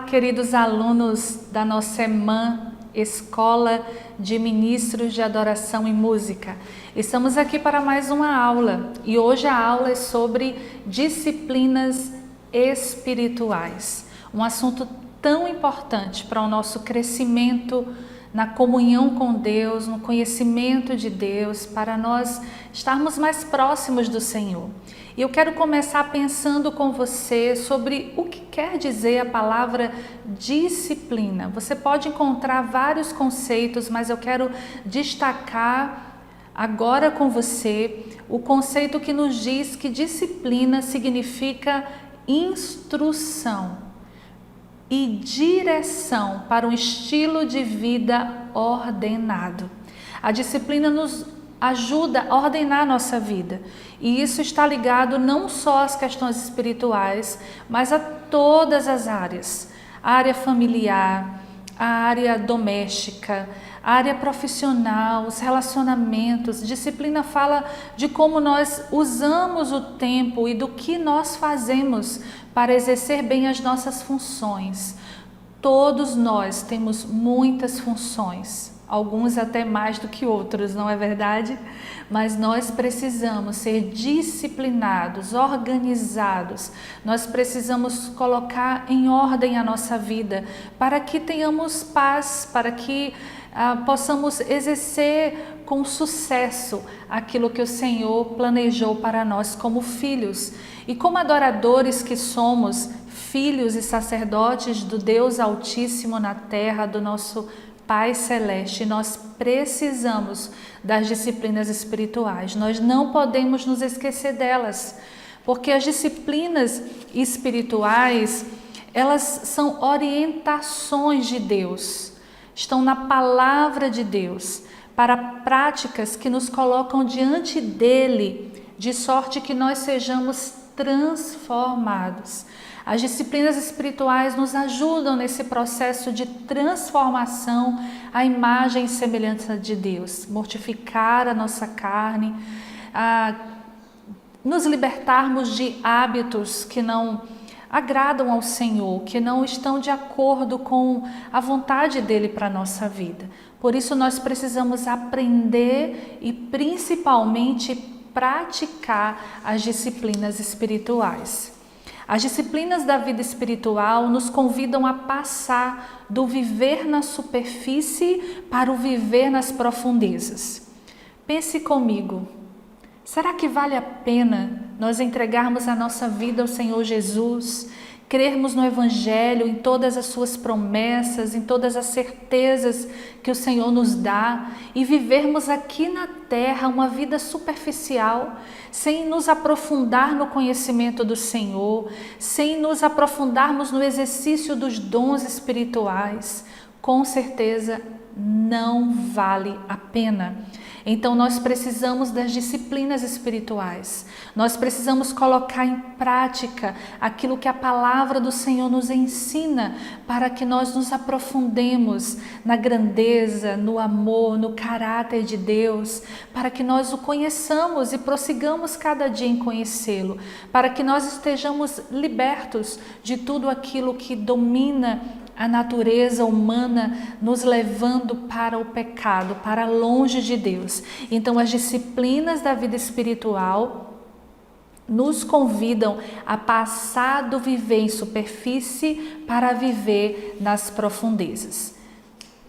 queridos alunos da nossa EMAN, Escola de Ministros de Adoração e Música. Estamos aqui para mais uma aula e hoje a aula é sobre disciplinas espirituais. Um assunto tão importante para o nosso crescimento na comunhão com Deus, no conhecimento de Deus, para nós estarmos mais próximos do Senhor. E eu quero começar pensando com você sobre o que quer dizer a palavra disciplina. Você pode encontrar vários conceitos, mas eu quero destacar agora com você o conceito que nos diz que disciplina significa instrução e direção para um estilo de vida ordenado. A disciplina nos ajuda a ordenar a nossa vida. E isso está ligado não só às questões espirituais, mas a todas as áreas. A área familiar, a área doméstica, a área profissional, os relacionamentos. Disciplina fala de como nós usamos o tempo e do que nós fazemos para exercer bem as nossas funções. Todos nós temos muitas funções, alguns até mais do que outros, não é verdade? Mas nós precisamos ser disciplinados, organizados, nós precisamos colocar em ordem a nossa vida para que tenhamos paz, para que possamos exercer com sucesso aquilo que o Senhor planejou para nós como filhos. E como adoradores que somos, filhos e sacerdotes do Deus Altíssimo na terra, do nosso Pai Celeste, nós precisamos das disciplinas espirituais. Nós não podemos nos esquecer delas, porque as disciplinas espirituais, elas são orientações de Deus, estão na palavra de Deus, para práticas que nos colocam diante dele, de sorte que nós sejamos transformados. As disciplinas espirituais nos ajudam nesse processo de transformação à imagem e semelhança de Deus, mortificar a nossa carne, nos libertarmos de hábitos que não agradam ao Senhor, que não estão de acordo com a vontade dele para a nossa vida. Por isso nós precisamos aprender e principalmente praticar as disciplinas espirituais. As disciplinas da vida espiritual nos convidam a passar do viver na superfície para o viver nas profundezas. Pense comigo, será que vale a pena nós entregarmos a nossa vida ao Senhor Jesus, crermos no Evangelho, em todas as suas promessas, em todas as certezas que o Senhor nos dá e vivermos aqui na terra uma vida superficial, sem nos aprofundar no conhecimento do Senhor, sem nos aprofundarmos no exercício dos dons espirituais? Com certeza não vale a pena. Então nós precisamos das disciplinas espirituais, nós precisamos colocar em prática aquilo que a palavra do Senhor nos ensina para que nós nos aprofundemos na grandeza, no amor, no caráter de Deus, para que nós o conheçamos e prossigamos cada dia em conhecê-lo, para que nós estejamos libertos de tudo aquilo que domina a natureza humana, nos levando para o pecado, para longe de Deus. Então as disciplinas da vida espiritual nos convidam a passar do viver em superfície para viver nas profundezas.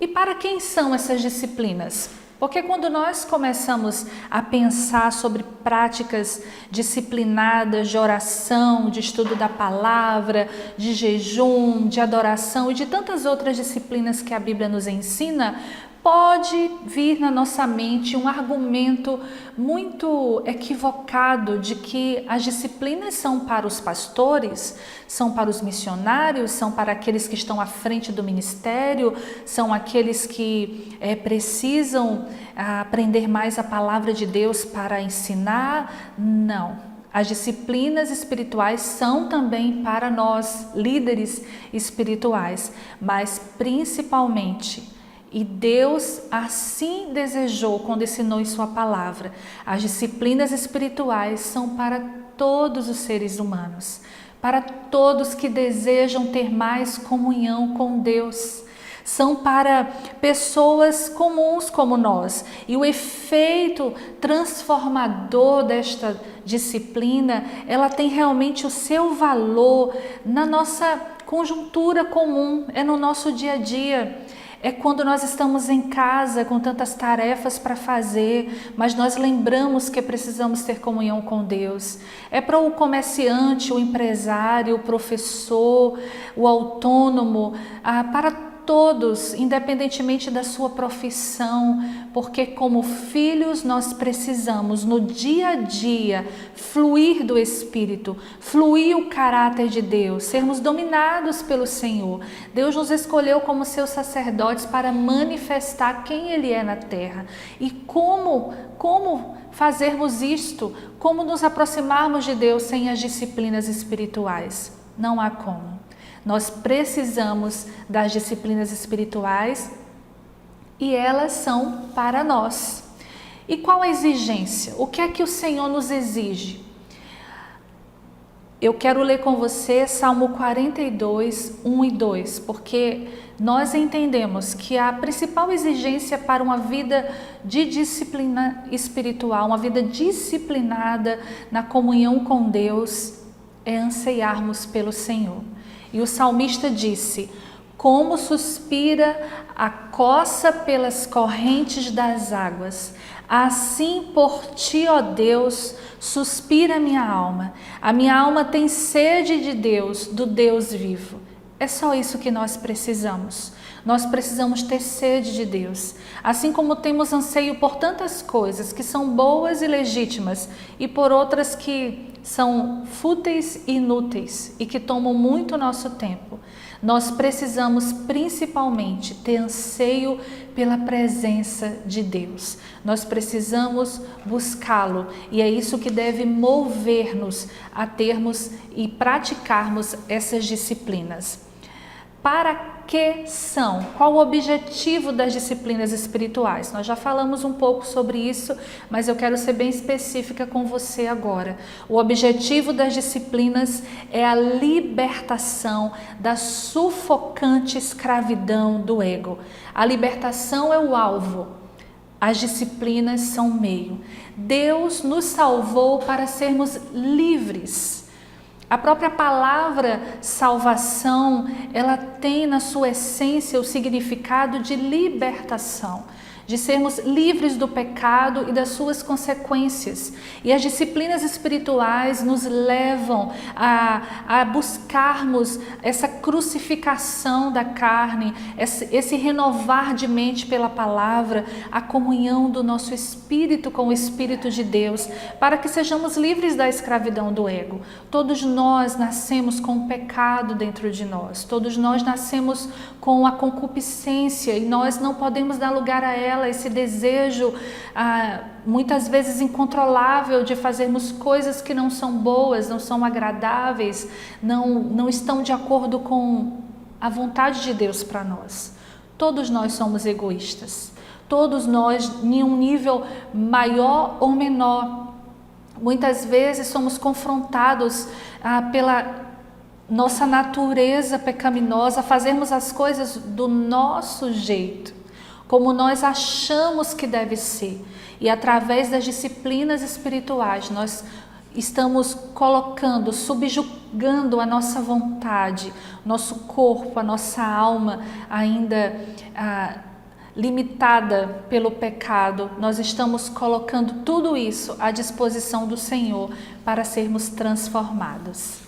E para quem são essas disciplinas? Porque quando nós começamos a pensar sobre práticas disciplinadas de oração, de estudo da palavra, de jejum, de adoração e de tantas outras disciplinas que a Bíblia nos ensina, pode vir na nossa mente um argumento muito equivocado de que as disciplinas são para os pastores, são para os missionários, são para aqueles que estão à frente do ministério, são aqueles que precisam aprender mais a palavra de Deus para ensinar. Não. As disciplinas espirituais são também para nós, líderes espirituais, mas principalmente, e Deus assim desejou quando ensinou em sua palavra, as disciplinas espirituais são para todos os seres humanos, para todos que desejam ter mais comunhão com Deus. São para pessoas comuns como nós. E o efeito transformador desta disciplina, ela tem realmente o seu valor na nossa conjuntura comum, é no nosso dia a dia. É quando nós estamos em casa com tantas tarefas para fazer, mas nós lembramos que precisamos ter comunhão com Deus. É para o comerciante, o empresário, o professor, o autônomo, para todos, independentemente da sua profissão, porque como filhos nós precisamos no dia a dia fluir do Espírito, fluir o caráter de Deus, sermos dominados pelo Senhor. Deus nos escolheu como seus sacerdotes para manifestar quem Ele é na terra. E como fazermos isto? Como nos aproximarmos de Deus sem as disciplinas espirituais? Não há como. Nós precisamos das disciplinas espirituais e elas são para nós. E qual a exigência? O que é que o Senhor nos exige? Eu quero ler com você Salmo 42, 1 e 2, porque nós entendemos que a principal exigência para uma vida de disciplina espiritual, uma vida disciplinada na comunhão com Deus, é anseiarmos pelo Senhor. E o salmista disse: como suspira a coça pelas correntes das águas, assim por ti, ó Deus, suspira a minha alma. A minha alma tem sede de Deus, do Deus vivo. É só isso que nós precisamos. Nós precisamos ter sede de Deus. Assim como temos anseio por tantas coisas que são boas e legítimas e por outras que são fúteis e inúteis e que tomam muito nosso tempo, nós precisamos principalmente ter anseio pela presença de Deus. Nós precisamos buscá-lo e é isso que deve mover-nos a termos e praticarmos essas disciplinas. Para que são? Qual o objetivo das disciplinas espirituais? Nós já falamos um pouco sobre isso, mas eu quero ser bem específica com você agora. O objetivo das disciplinas é a libertação da sufocante escravidão do ego. A libertação é o alvo, as disciplinas são o meio. Deus nos salvou para sermos livres. A própria palavra salvação, ela tem na sua essência o significado de libertação, de sermos livres do pecado e das suas consequências. E as disciplinas espirituais nos levam a buscarmos essa crucificação da carne, esse renovar de mente pela palavra, a comunhão do nosso espírito com o Espírito de Deus, para que sejamos livres da escravidão do ego. Todos nós nascemos com o pecado dentro de nós, todos nós nascemos com a concupiscência e nós não podemos dar lugar a ela, esse desejo muitas vezes incontrolável de fazermos coisas que não são boas, não são agradáveis, não estão de acordo com a vontade de Deus para nós. Todos nós somos egoístas, todos nós em um nível maior ou menor. Muitas vezes somos confrontados pela nossa natureza pecaminosa, fazermos as coisas do nosso jeito, como nós achamos que deve ser. E através das disciplinas espirituais, nós estamos colocando, subjugando a nossa vontade, nosso corpo, a nossa alma ainda limitada pelo pecado. Nós estamos colocando tudo isso à disposição do Senhor para sermos transformados.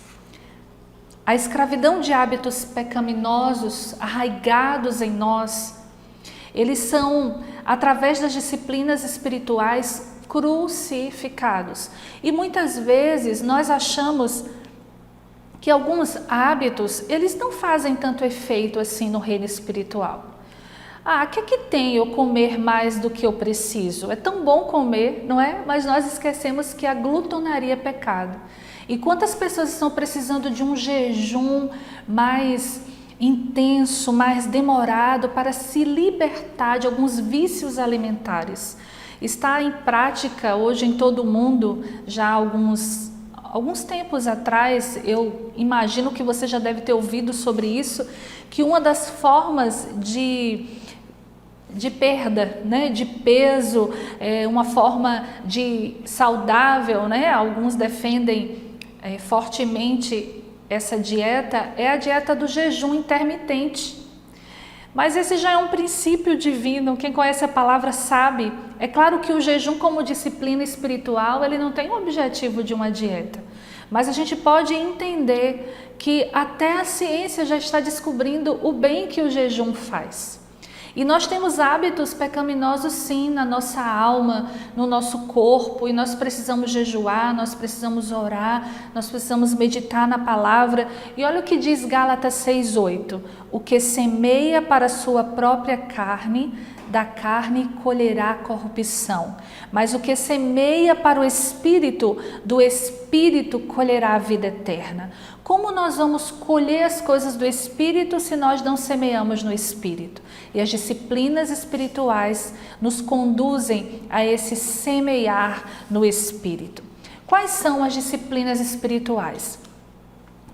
A escravidão de hábitos pecaminosos arraigados em nós, eles são, através das disciplinas espirituais, crucificados. E muitas vezes nós achamos que alguns hábitos, eles não fazem tanto efeito assim no reino espiritual. O que é que tem eu comer mais do que eu preciso? É tão bom comer, não é? Mas nós esquecemos que a glutonaria é pecado. E quantas pessoas estão precisando de um jejum mais intenso, mais demorado para se libertar de alguns vícios alimentares? Está em prática hoje em todo o mundo já há alguns tempos atrás, eu imagino que você já deve ter ouvido sobre isso, que uma das formas de perda, né, de peso, uma forma de saudável, né, alguns defendem fortemente essa dieta, é a dieta do jejum intermitente. Mas esse já é um princípio divino, quem conhece a palavra sabe. É claro que o jejum como disciplina espiritual, ele não tem o objetivo de uma dieta. Mas a gente pode entender que até a ciência já está descobrindo o bem que o jejum faz. E nós temos hábitos pecaminosos sim na nossa alma, no nosso corpo, e nós precisamos jejuar, nós precisamos orar, nós precisamos meditar na palavra. E olha o que diz Gálatas 6:8: o que semeia para a sua própria carne, da carne colherá corrupção, mas o que semeia para o Espírito, do Espírito colherá a vida eterna. Como nós vamos colher as coisas do Espírito se nós não semeamos no Espírito? E as disciplinas espirituais nos conduzem a esse semear no Espírito. Quais são as disciplinas espirituais?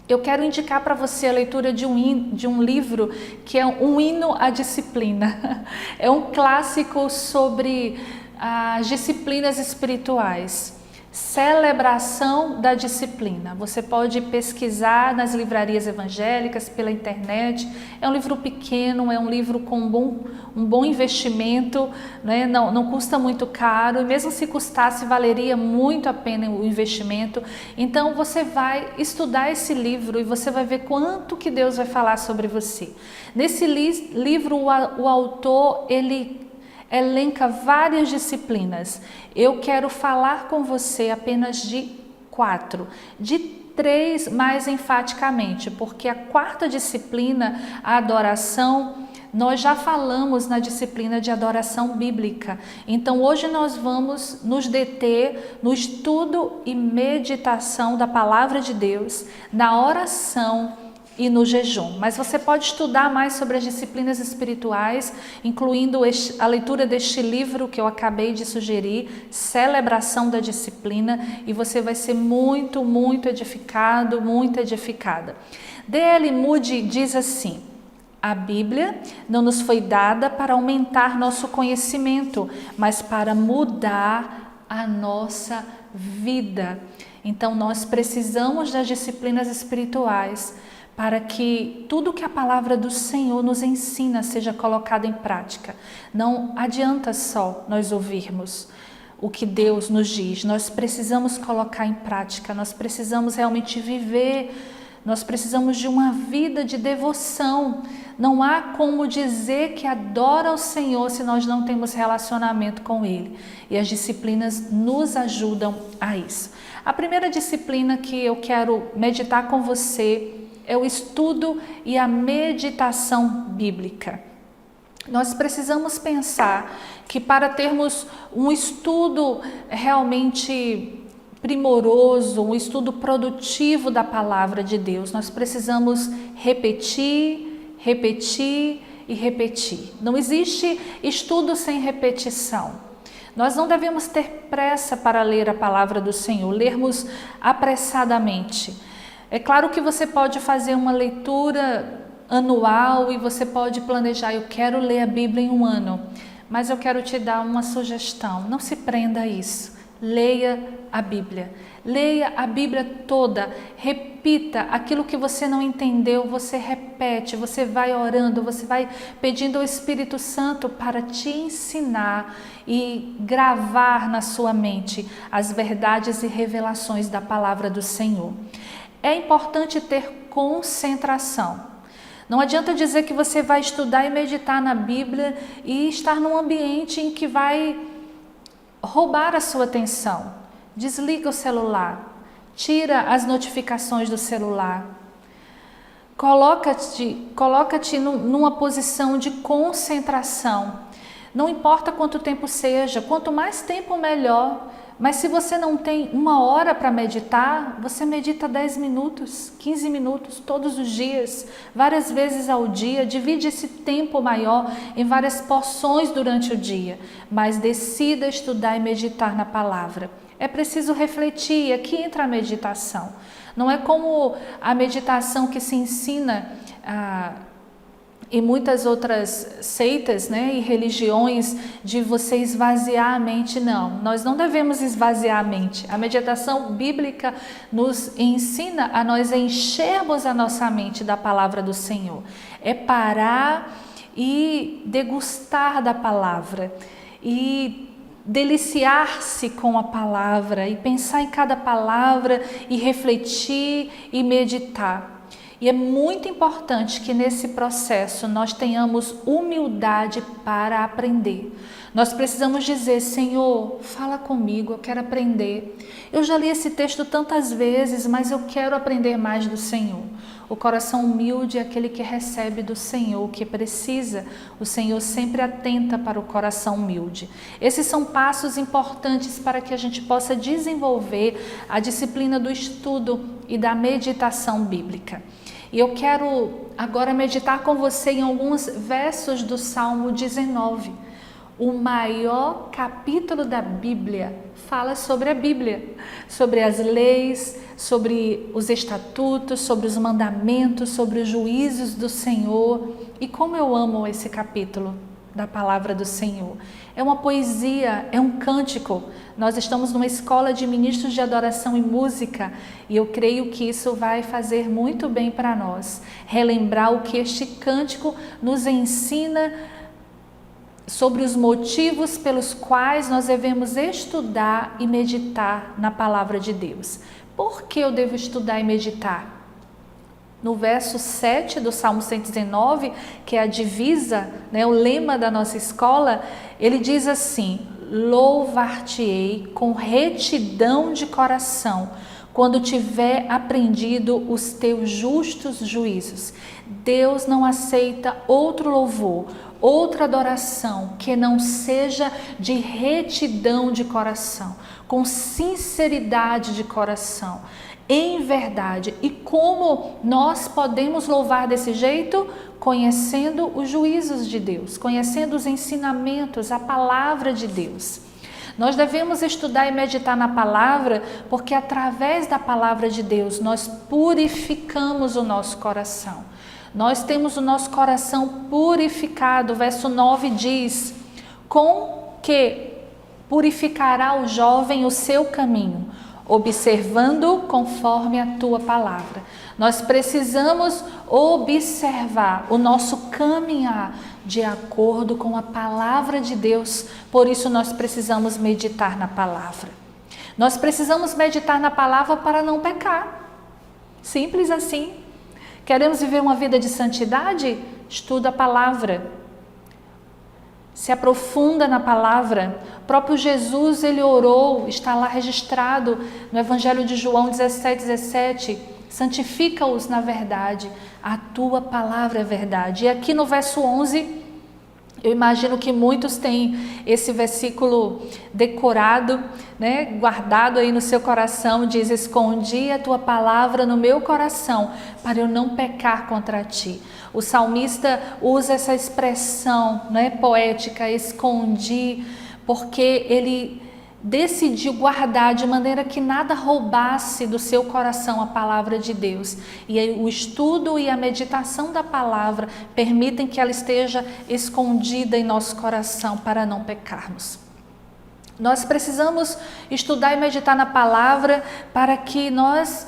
Eu quero indicar para você a leitura de um livro que é um hino à disciplina. É um clássico sobre as disciplinas espirituais. Celebração da disciplina. Você pode pesquisar nas livrarias evangélicas, pela internet. É um livro pequeno, é um livro com um bom investimento, né? Não custa muito caro, e mesmo se custasse, valeria muito a pena o investimento. Então você vai estudar esse livro e você vai ver quanto que Deus vai falar sobre você. Nesse livro, o autor, ele elenca várias disciplinas. Eu quero falar com você apenas de 4, de 3 mais enfaticamente, porque a 4ª disciplina, a adoração, nós já falamos na disciplina de adoração bíblica. Então hoje nós vamos nos deter no estudo e meditação da palavra de Deus, na oração e no jejum. Mas você pode estudar mais sobre as disciplinas espirituais, incluindo a leitura deste livro que eu acabei de sugerir, Celebração da Disciplina, e você vai ser muito, muito edificado, muito edificada. D.L. Moody diz assim: a Bíblia não nos foi dada para aumentar nosso conhecimento, mas para mudar a nossa vida. Então nós precisamos das disciplinas espirituais para que tudo que a palavra do Senhor nos ensina seja colocado em prática. Não adianta só nós ouvirmos o que Deus nos diz, nós precisamos colocar em prática, nós precisamos realmente viver, nós precisamos de uma vida de devoção. Não há como dizer que adora ao Senhor se nós não temos relacionamento com Ele. E as disciplinas nos ajudam a isso. A primeira disciplina que eu quero meditar com você é o estudo e a meditação bíblica. Nós precisamos pensar que para termos um estudo realmente primoroso, um estudo produtivo da palavra de Deus, nós precisamos repetir, repetir e repetir. Não existe estudo sem repetição. Nós não devemos ter pressa para ler a palavra do Senhor, lermos apressadamente. É claro que você pode fazer uma leitura anual e você pode planejar, eu quero ler a Bíblia em um ano, mas eu quero te dar uma sugestão, não se prenda a isso. Leia a Bíblia toda, repita aquilo que você não entendeu, você repete, você vai orando, você vai pedindo ao Espírito Santo para te ensinar e gravar na sua mente as verdades e revelações da palavra do Senhor. É importante ter concentração. Não adianta dizer que você vai estudar e meditar na Bíblia e estar num ambiente em que vai roubar a sua atenção. Desliga o celular, tira as notificações do celular. Coloca-te numa posição de concentração. Não importa quanto tempo seja, quanto mais tempo melhor. Mas se você não tem 1 hora para meditar, você medita 10 minutos, 15 minutos, todos os dias, várias vezes ao dia. Divide esse tempo maior em várias porções durante o dia, mas decida estudar e meditar na palavra. é preciso refletir. Aqui entra a meditação. Não é como a meditação que se ensina em muitas outras seitas, né, e religiões, de você esvaziar a mente. Não, nós não devemos esvaziar a mente. A meditação bíblica nos ensina a nós enchermos a nossa mente da palavra do Senhor. É parar e degustar da palavra e deliciar-se com a palavra e pensar em cada palavra e refletir e meditar. E é muito importante que nesse processo nós tenhamos humildade para aprender. Nós precisamos dizer: Senhor, fala comigo, eu quero aprender. Eu já li esse texto tantas vezes, mas eu quero aprender mais do Senhor. O coração humilde é aquele que recebe do Senhor o que precisa. O Senhor sempre atenta para o coração humilde. Esses são passos importantes para que a gente possa desenvolver a disciplina do estudo e da meditação bíblica. E eu quero agora meditar com você em alguns versos do Salmo 19. O maior capítulo da Bíblia fala sobre a Bíblia, sobre as leis, sobre os estatutos, sobre os mandamentos, sobre os juízos do Senhor. E como eu amo esse capítulo da palavra do Senhor. É uma poesia, é um cântico. Nós estamos numa escola de ministros de adoração e música e eu creio que isso vai fazer muito bem para nós. Relembrar o que este cântico nos ensina sobre os motivos pelos quais nós devemos estudar e meditar na palavra de Deus. Por que eu devo estudar e meditar? No verso 7 do Salmo 119, que é a divisa, né, o lema da nossa escola, ele diz assim: louvar-te-ei com retidão de coração, quando tiver aprendido os teus justos juízos. Deus não aceita outro louvor, outra adoração que não seja de retidão de coração, com sinceridade de coração, em verdade. E como nós podemos louvar desse jeito? Conhecendo os juízos de Deus, conhecendo os ensinamentos, a palavra de Deus. Nós devemos estudar e meditar na palavra, porque através da palavra de Deus nós purificamos o nosso coração. Nós temos o nosso coração purificado. O verso 9 diz: com que purificará o jovem o seu caminho, observando conforme a tua palavra. Nós precisamos observar o nosso caminhar de acordo com a palavra de Deus. Por isso nós precisamos meditar na palavra. Nós precisamos meditar na palavra para não pecar. Simples assim. Queremos viver uma vida de santidade? Estuda a palavra. Se aprofunda na palavra. O próprio Jesus, ele orou, está lá registrado no Evangelho de João 17:17. Santifica-os na verdade, a tua palavra é verdade. E aqui no verso 11, eu imagino que muitos têm esse versículo decorado, né, guardado aí no seu coração. Diz: escondi a tua palavra no meu coração, para eu não pecar contra ti. O salmista usa essa expressão, né, poética, escondi, porque ele decidiu guardar de maneira que nada roubasse do seu coração a palavra de Deus. E aí, o estudo e a meditação da palavra permitem que ela esteja escondida em nosso coração para não pecarmos. Nós precisamos estudar e meditar na palavra para que nós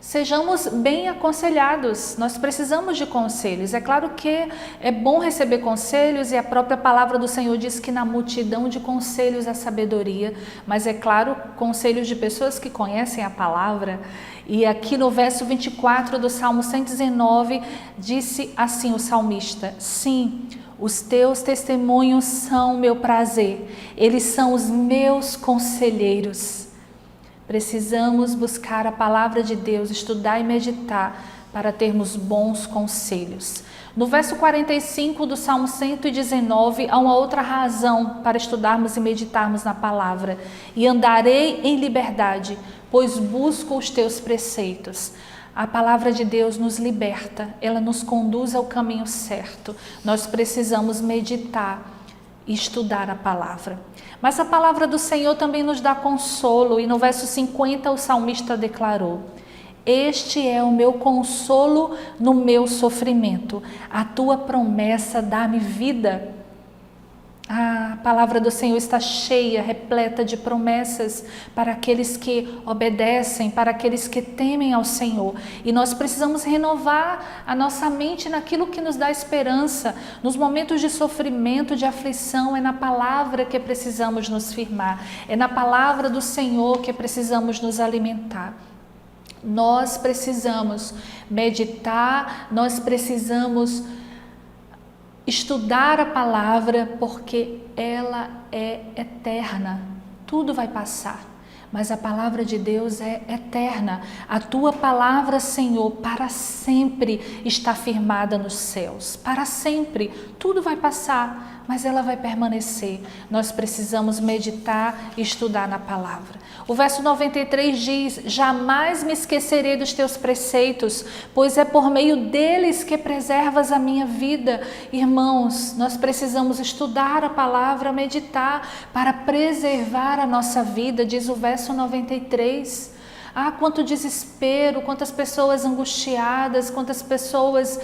sejamos bem aconselhados. Nós precisamos de conselhos. É claro que é bom receber conselhos, e a própria palavra do Senhor diz que na multidão de conselhos há sabedoria, mas é claro, conselhos de pessoas que conhecem a palavra. E aqui no verso 24 do Salmo 119, disse assim o salmista: sim, os teus testemunhos são meu prazer, eles são os meus conselheiros. Precisamos buscar a palavra de Deus, estudar e meditar para termos bons conselhos. No verso 45 do Salmo 119, há uma outra razão para estudarmos e meditarmos na palavra. E andarei em liberdade, pois busco os teus preceitos. A palavra de Deus nos liberta, ela nos conduz ao caminho certo. Nós precisamos meditar e estudar a palavra. Mas a palavra do Senhor também nos dá consolo, e no verso 50 o salmista declarou: este é o meu consolo no meu sofrimento, a tua promessa dá-me vida. A palavra do Senhor está cheia, repleta de promessas para aqueles que obedecem, para aqueles que temem ao Senhor. E nós precisamos renovar a nossa mente naquilo que nos dá esperança. Nos momentos de sofrimento, de aflição, é na palavra que precisamos nos firmar. É na palavra do Senhor que precisamos nos alimentar. Nós precisamos meditar, nós precisamos estudar a palavra, porque ela é eterna. Tudo vai passar, mas a palavra de Deus é eterna. A tua palavra, Senhor, para sempre está firmada nos céus. Para sempre. Tudo vai passar, mas ela vai permanecer. Nós precisamos meditar e estudar na palavra. O verso 93 diz: jamais me esquecerei dos teus preceitos, pois é por meio deles que preservas a minha vida. Irmãos, nós precisamos estudar a palavra, meditar para preservar a nossa vida, diz o verso 93. Ah, quanto desespero, quantas pessoas angustiadas, quantas pessoas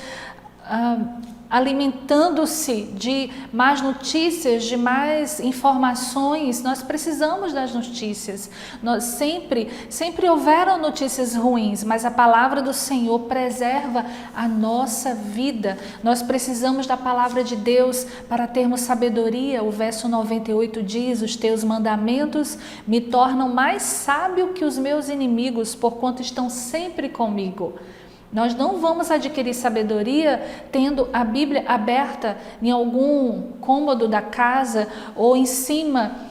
alimentando-se de más notícias, de mais informações. Nós precisamos das notícias. Nós sempre houveram notícias ruins, mas a palavra do Senhor preserva a nossa vida. Nós precisamos da palavra de Deus para termos sabedoria. O verso 98 diz: os teus mandamentos me tornam mais sábio que os meus inimigos, porquanto estão sempre comigo. Nós não vamos adquirir sabedoria tendo a Bíblia aberta em algum cômodo da casa ou em cima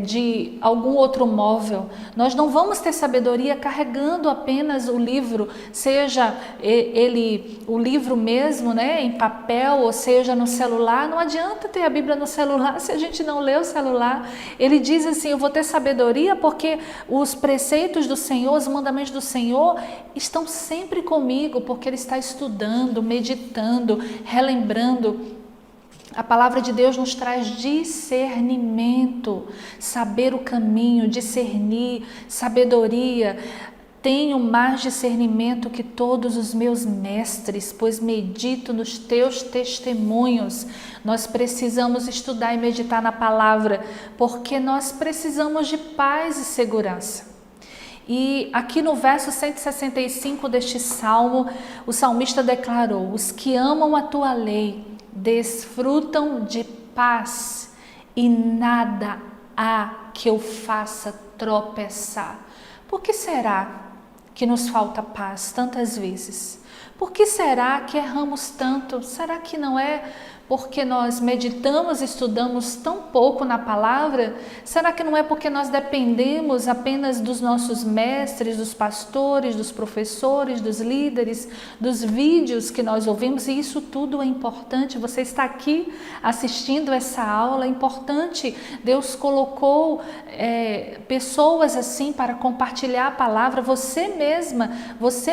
de algum outro móvel. Nós não vamos ter sabedoria carregando apenas o livro, seja ele o livro mesmo, né, em papel, ou seja no celular. Não adianta ter a Bíblia no celular se a gente não lê o celular. Ele diz assim: eu vou ter sabedoria porque os preceitos do Senhor, os mandamentos do Senhor estão sempre comigo, porque ele está estudando, meditando, relembrando. A palavra de Deus nos traz discernimento, saber o caminho, discernir, sabedoria. Tenho mais discernimento que todos os meus mestres, pois medito nos teus testemunhos. Nós precisamos estudar e meditar na palavra, porque nós precisamos de paz e segurança. E aqui no verso 165 deste salmo, o salmista declarou: os que amam a tua lei desfrutam de paz, e nada há que eu faça tropeçar. Por que será que nos falta paz tantas vezes? Por que será que erramos tanto? Será que não é porque nós meditamos e estudamos tão pouco na palavra? Será que não é porque nós dependemos apenas dos nossos mestres, dos pastores, dos professores, dos líderes, dos vídeos que nós ouvimos? E isso tudo é importante. Você está aqui assistindo essa aula, é importante. Deus colocou pessoas assim para compartilhar a palavra. Você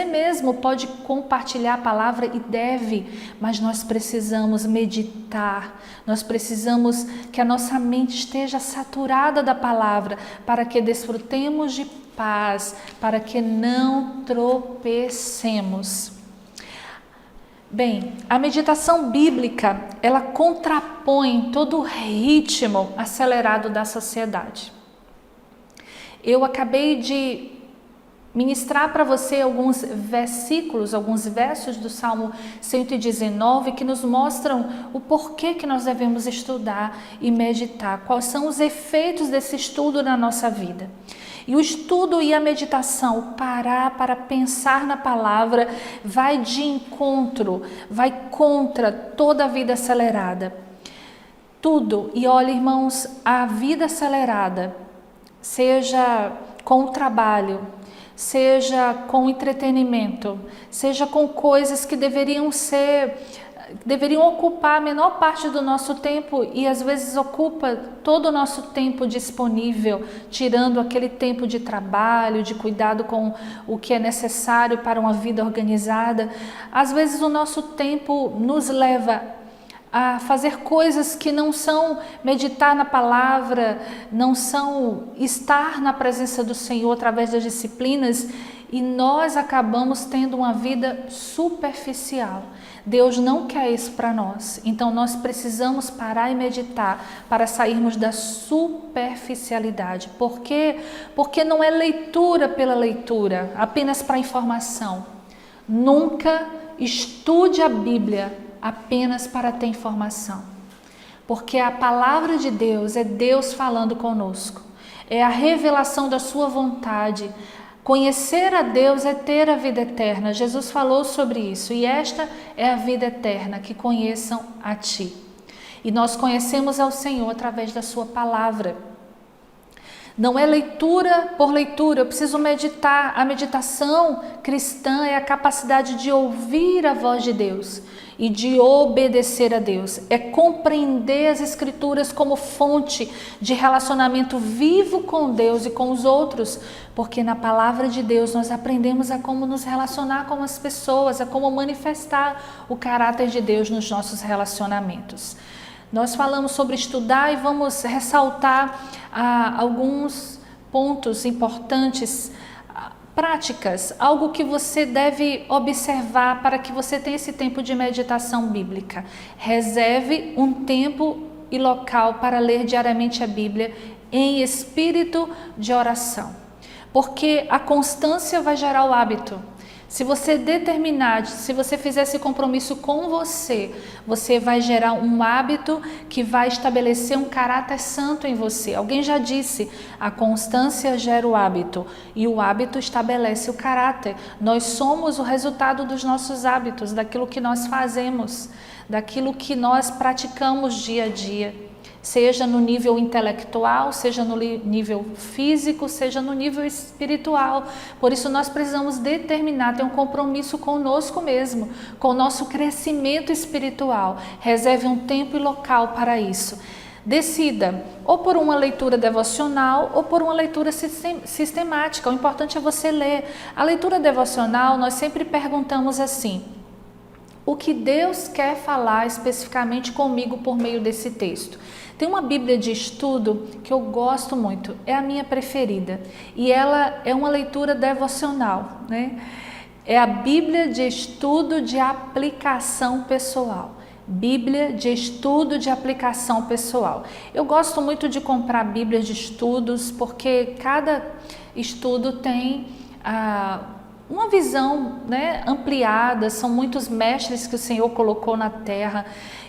mesmo pode compartilhar a palavra e deve, mas nós precisamos meditar, nós precisamos que a nossa mente esteja saturada da palavra, para que desfrutemos de paz, para que não tropecemos. Bem, a meditação bíblica, ela contrapõe todo o ritmo acelerado da sociedade. Eu acabei de ministrar para você alguns versículos, alguns versos do Salmo 119 que nos mostram o porquê que nós devemos estudar e meditar, quais são os efeitos desse estudo na nossa vida. E o estudo e a meditação, parar para pensar na palavra, vai de encontro, vai contra toda a vida acelerada. Tudo, e olha, irmãos, a vida acelerada, seja com o trabalho, seja com entretenimento, seja com coisas que deveriam ocupar a menor parte do nosso tempo e às vezes ocupa todo o nosso tempo disponível, tirando aquele tempo de trabalho, de cuidado com o que é necessário para uma vida organizada. Às vezes o nosso tempo nos leva a fazer coisas que não são meditar na palavra, não são estar na presença do Senhor através das disciplinas, e nós acabamos tendo uma vida superficial. Deus não quer isso para nós, então nós precisamos parar e meditar para sairmos da superficialidade. Por quê? Porque não é leitura pela leitura, apenas para informação. Nunca estude a Bíblia apenas para ter informação, porque a palavra de Deus é Deus falando conosco, é a revelação da sua vontade. Conhecer a Deus é ter a vida eterna. Jesus falou sobre isso, e esta é a vida eterna, que conheçam a Ti. E nós conhecemos ao Senhor através da sua palavra. Não é leitura por leitura, eu preciso meditar. A meditação cristã é a capacidade de ouvir a voz de Deus e de obedecer a Deus. É compreender as Escrituras como fonte de relacionamento vivo com Deus e com os outros, porque na palavra de Deus nós aprendemos a como nos relacionar com as pessoas, a como manifestar o caráter de Deus nos nossos relacionamentos. Nós falamos sobre estudar e vamos ressaltar alguns pontos importantes, práticas, algo que você deve observar para que você tenha esse tempo de meditação bíblica. Reserve um tempo e local para ler diariamente a Bíblia em espírito de oração, porque a constância vai gerar o hábito. Se você determinar, se você fizer esse compromisso com você, você vai gerar um hábito que vai estabelecer um caráter santo em você. Alguém já disse, a constância gera o hábito e o hábito estabelece o caráter. Nós somos o resultado dos nossos hábitos, daquilo que nós fazemos, daquilo que nós praticamos dia a dia. Seja no nível intelectual, seja no nível físico, seja no nível espiritual. Por isso nós precisamos determinar, ter um compromisso conosco mesmo, com o nosso crescimento espiritual. Reserve um tempo e local para isso. Decida, ou por uma leitura devocional ou por uma leitura sistemática. O importante é você ler. A leitura devocional, nós sempre perguntamos assim: o que Deus quer falar especificamente comigo por meio desse texto? Tem uma Bíblia de estudo que eu gosto muito, é a minha preferida, e ela é uma leitura devocional, né? É a Bíblia de estudo de aplicação pessoal. Bíblia de estudo de aplicação pessoal. Eu gosto muito de comprar Bíblias de estudos, porque cada estudo tem uma visão, né, ampliada, são muitos mestres que o Senhor colocou na terra,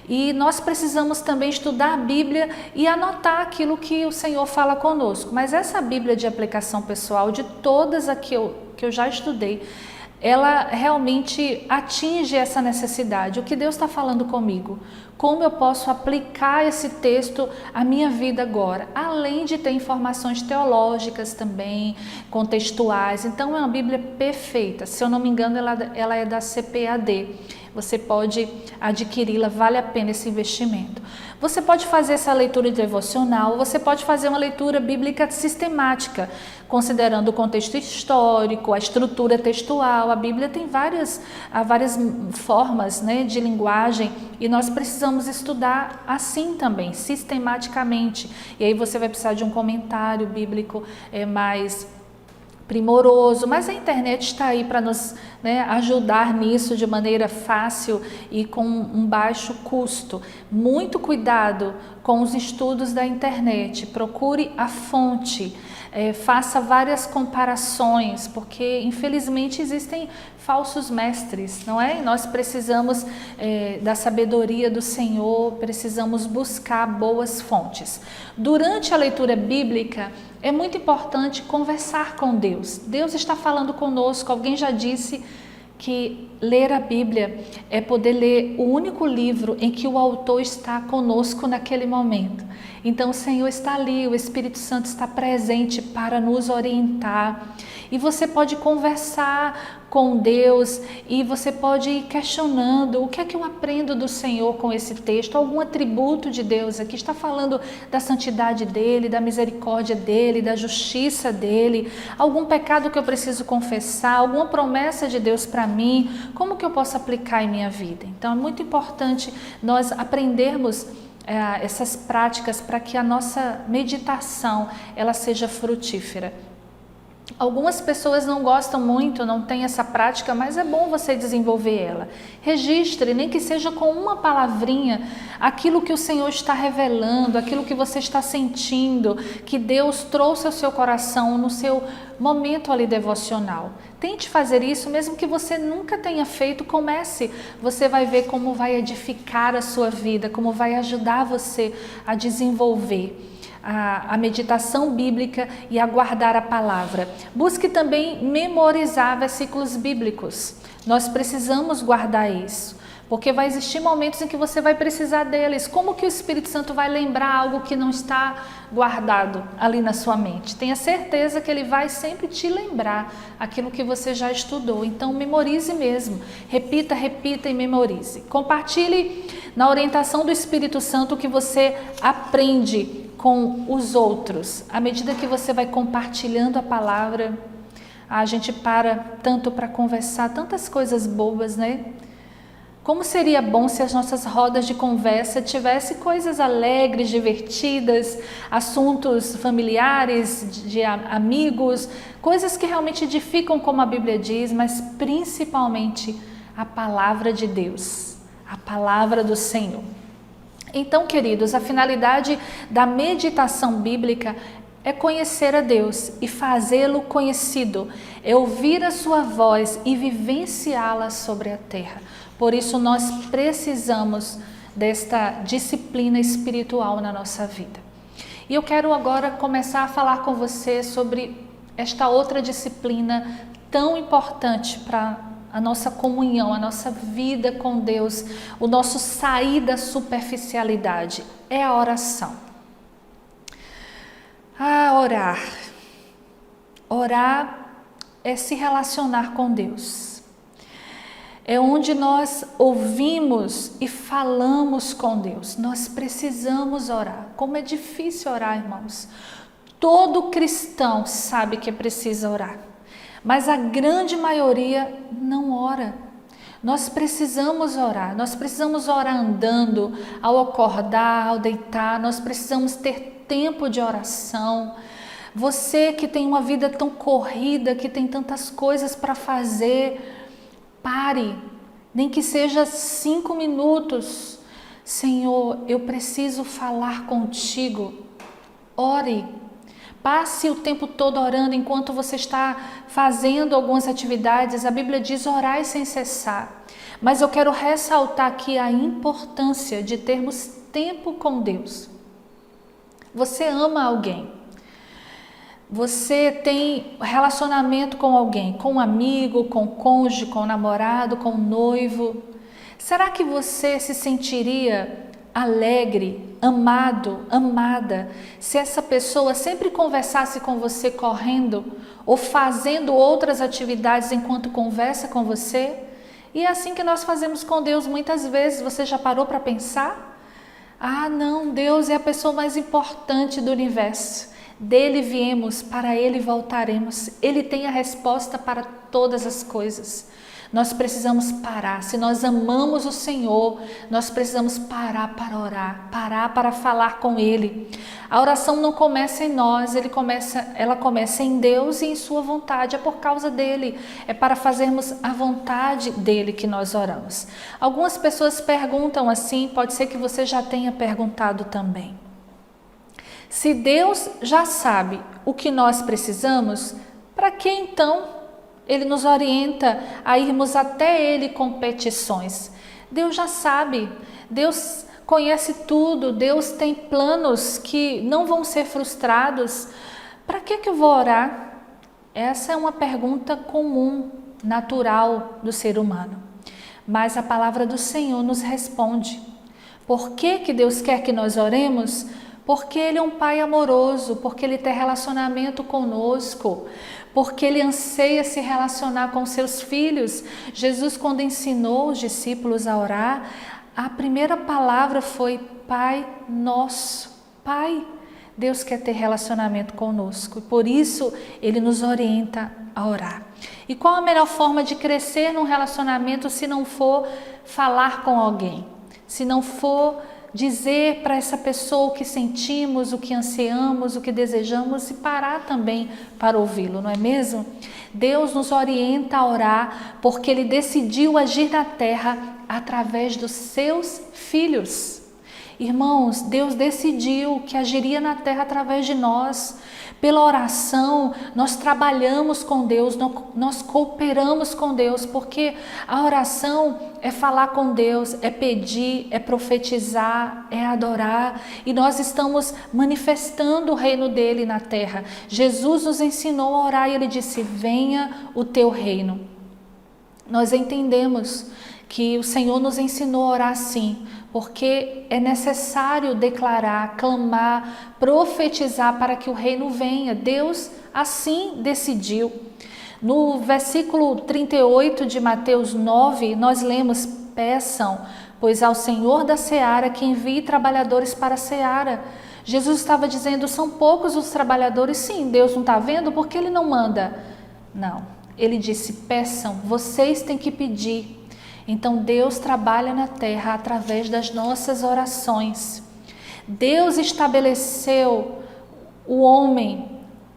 e nós precisamos também estudar a Bíblia e anotar aquilo que o Senhor fala conosco. Mas essa Bíblia de aplicação pessoal, de todas as que eu já estudei, ela realmente atinge essa necessidade. O que Deus está falando comigo? Como eu posso aplicar esse texto à minha vida agora? Além de ter informações teológicas também, contextuais. Então é uma Bíblia perfeita. Se eu não me engano, ela é da CPAD. Você pode adquiri-la, vale a pena esse investimento. Você pode fazer essa leitura devocional, você pode fazer uma leitura bíblica sistemática, considerando o contexto histórico, a estrutura textual. A Bíblia tem várias formas, né, de linguagem, e nós precisamos estudar assim também, sistematicamente. E aí você vai precisar de um comentário bíblico mais primoroso, mas a internet está aí para nos, né, ajudar nisso de maneira fácil e com um baixo custo. Muito cuidado com os estudos da internet, procure a fonte, faça várias comparações, porque infelizmente existem falsos mestres, não é? E nós precisamos da sabedoria do Senhor, precisamos buscar boas fontes. Durante a leitura bíblica, é muito importante conversar com Deus. Deus está falando conosco. Alguém já disse que ler a Bíblia é poder ler o único livro em que o autor está conosco naquele momento. Então o Senhor está ali, o Espírito Santo está presente para nos orientar. E você pode conversar com Deus e você pode ir questionando o que é que eu aprendo do Senhor com esse texto, algum atributo de Deus aqui, está falando da santidade dele, da misericórdia dele, da justiça dele, algum pecado que eu preciso confessar, alguma promessa de Deus para mim, como que eu posso aplicar em minha vida? Então é muito importante nós aprendermos essas práticas para que a nossa meditação ela seja frutífera. Algumas pessoas não gostam muito, não têm essa prática, mas é bom você desenvolver ela. Registre, nem que seja com uma palavrinha, aquilo que o Senhor está revelando, aquilo que você está sentindo, que Deus trouxe ao seu coração no seu momento ali devocional. Tente fazer isso, mesmo que você nunca tenha feito, comece. Você vai ver como vai edificar a sua vida, como vai ajudar você a desenvolver a meditação bíblica e a guardar a palavra. Busque também memorizar versículos bíblicos. Nós precisamos guardar isso, porque vai existir momentos em que você vai precisar deles. Como que o Espírito Santo vai lembrar algo que não está guardado ali na sua mente? Tenha certeza que ele vai sempre te lembrar aquilo que você já estudou. Então memorize mesmo, repita e memorize. Compartilhe na orientação do Espírito Santo o que você aprende com os outros. À medida que você vai compartilhando a palavra, a gente para tanto para conversar, tantas coisas bobas, né? Como seria bom se as nossas rodas de conversa tivessem coisas alegres, divertidas, assuntos familiares, de amigos, coisas que realmente edificam, como a Bíblia diz, mas principalmente a palavra de Deus, a palavra do Senhor. Então, queridos, a finalidade da meditação bíblica é conhecer a Deus e fazê-lo conhecido, é ouvir a sua voz e vivenciá-la sobre a terra. Por isso nós precisamos desta disciplina espiritual na nossa vida. E eu quero agora começar a falar com você sobre esta outra disciplina tão importante para a nossa comunhão, a nossa vida com Deus, o nosso sair da superficialidade, é a oração. Orar. Orar é se relacionar com Deus. É onde nós ouvimos e falamos com Deus. Nós precisamos orar. Como é difícil orar, irmãos. Todo cristão sabe que precisa orar, mas a grande maioria não ora. Nós precisamos orar andando, ao acordar, ao deitar, nós precisamos ter tempo de oração. Você que tem uma vida tão corrida, que tem tantas coisas para fazer, pare, nem que seja 5 minutos. Senhor, eu preciso falar contigo. Ore. Passe o tempo todo orando enquanto você está fazendo algumas atividades. A Bíblia diz orai sem cessar. Mas eu quero ressaltar aqui a importância de termos tempo com Deus. Você ama alguém. Você tem relacionamento com alguém, com um amigo, com um cônjuge, com um namorado, com um noivo. Será que você se sentiria alegre, amado, amada, se essa pessoa sempre conversasse com você correndo ou fazendo outras atividades enquanto conversa com você? E é assim que nós fazemos com Deus muitas vezes. Você já parou para pensar? Não, Deus é a pessoa mais importante do universo. Dele viemos, para Ele voltaremos. Ele tem a resposta para todas as coisas. Nós precisamos parar. Se nós amamos o Senhor, nós precisamos parar para orar, parar para falar com Ele. A oração não começa em nós, ela começa em Deus e em sua vontade. É por causa dEle, é para fazermos a vontade dEle que nós oramos. Algumas pessoas perguntam assim, pode ser que você já tenha perguntado também. Se Deus já sabe o que nós precisamos, para que então Ele nos orienta a irmos até Ele com petições? Deus já sabe, Deus conhece tudo, Deus tem planos que não vão ser frustrados. Para que eu vou orar? Essa é uma pergunta comum, natural do ser humano. Mas a palavra do Senhor nos responde. Por que Deus quer que nós oremos? porque Ele é um Pai amoroso, porque Ele tem relacionamento conosco, porque Ele anseia se relacionar com seus filhos. Jesus, quando ensinou os discípulos a orar, a primeira palavra foi Pai Nosso. Pai, Deus quer ter relacionamento conosco e por isso Ele nos orienta a orar. E qual a melhor forma de crescer num relacionamento se não for falar com alguém? Se não for dizer para essa pessoa o que sentimos, o que ansiamos, o que desejamos e parar também para ouvi-lo, não é mesmo? Deus nos orienta a orar porque Ele decidiu agir na terra através dos seus filhos. Irmãos, Deus decidiu que agiria na terra através de nós. Pela oração, nós trabalhamos com Deus, nós cooperamos com Deus, porque a oração é falar com Deus, é pedir, é profetizar, é adorar, e nós estamos manifestando o reino dele na terra. Jesus nos ensinou a orar e Ele disse, venha o teu reino. Nós entendemos que o Senhor nos ensinou a orar assim, porque é necessário declarar, clamar, profetizar para que o reino venha. Deus assim decidiu. No versículo 38 de Mateus 9, nós lemos, peçam, pois ao Senhor da seara que envie trabalhadores para a seara. Jesus estava dizendo, são poucos os trabalhadores. Sim, Deus não está vendo, porque Ele não manda. Não, Ele disse, peçam, vocês têm que pedir. Então Deus trabalha na terra através das nossas orações. Deus estabeleceu o homem,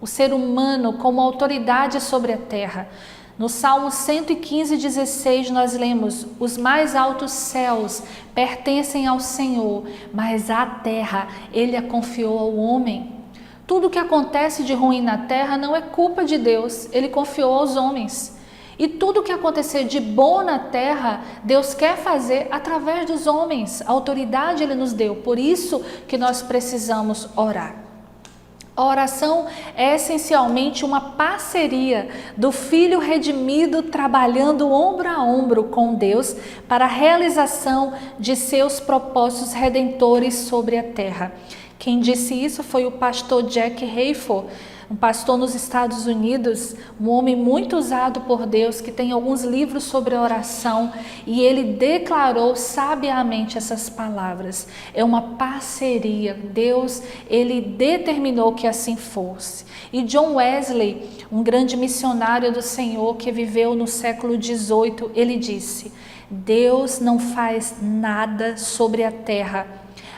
o ser humano, como autoridade sobre a terra. No Salmo 115:16 nós lemos, os mais altos céus pertencem ao Senhor, mas a terra Ele a confiou ao homem. Tudo que acontece de ruim na terra não é culpa de Deus, Ele confiou aos homens. E tudo que acontecer de bom na terra, Deus quer fazer através dos homens. A autoridade Ele nos deu, por isso que nós precisamos orar. A oração é essencialmente uma parceria do Filho redimido trabalhando ombro a ombro com Deus para a realização de seus propósitos redentores sobre a terra. Quem disse isso foi o pastor Jack Hayford, um pastor nos Estados Unidos, um homem muito usado por Deus, que tem alguns livros sobre oração, e ele declarou sabiamente essas palavras. É uma parceria. Deus, Ele determinou que assim fosse. E John Wesley, um grande missionário do Senhor que viveu no século XVIII, ele disse, Deus não faz nada sobre a terra,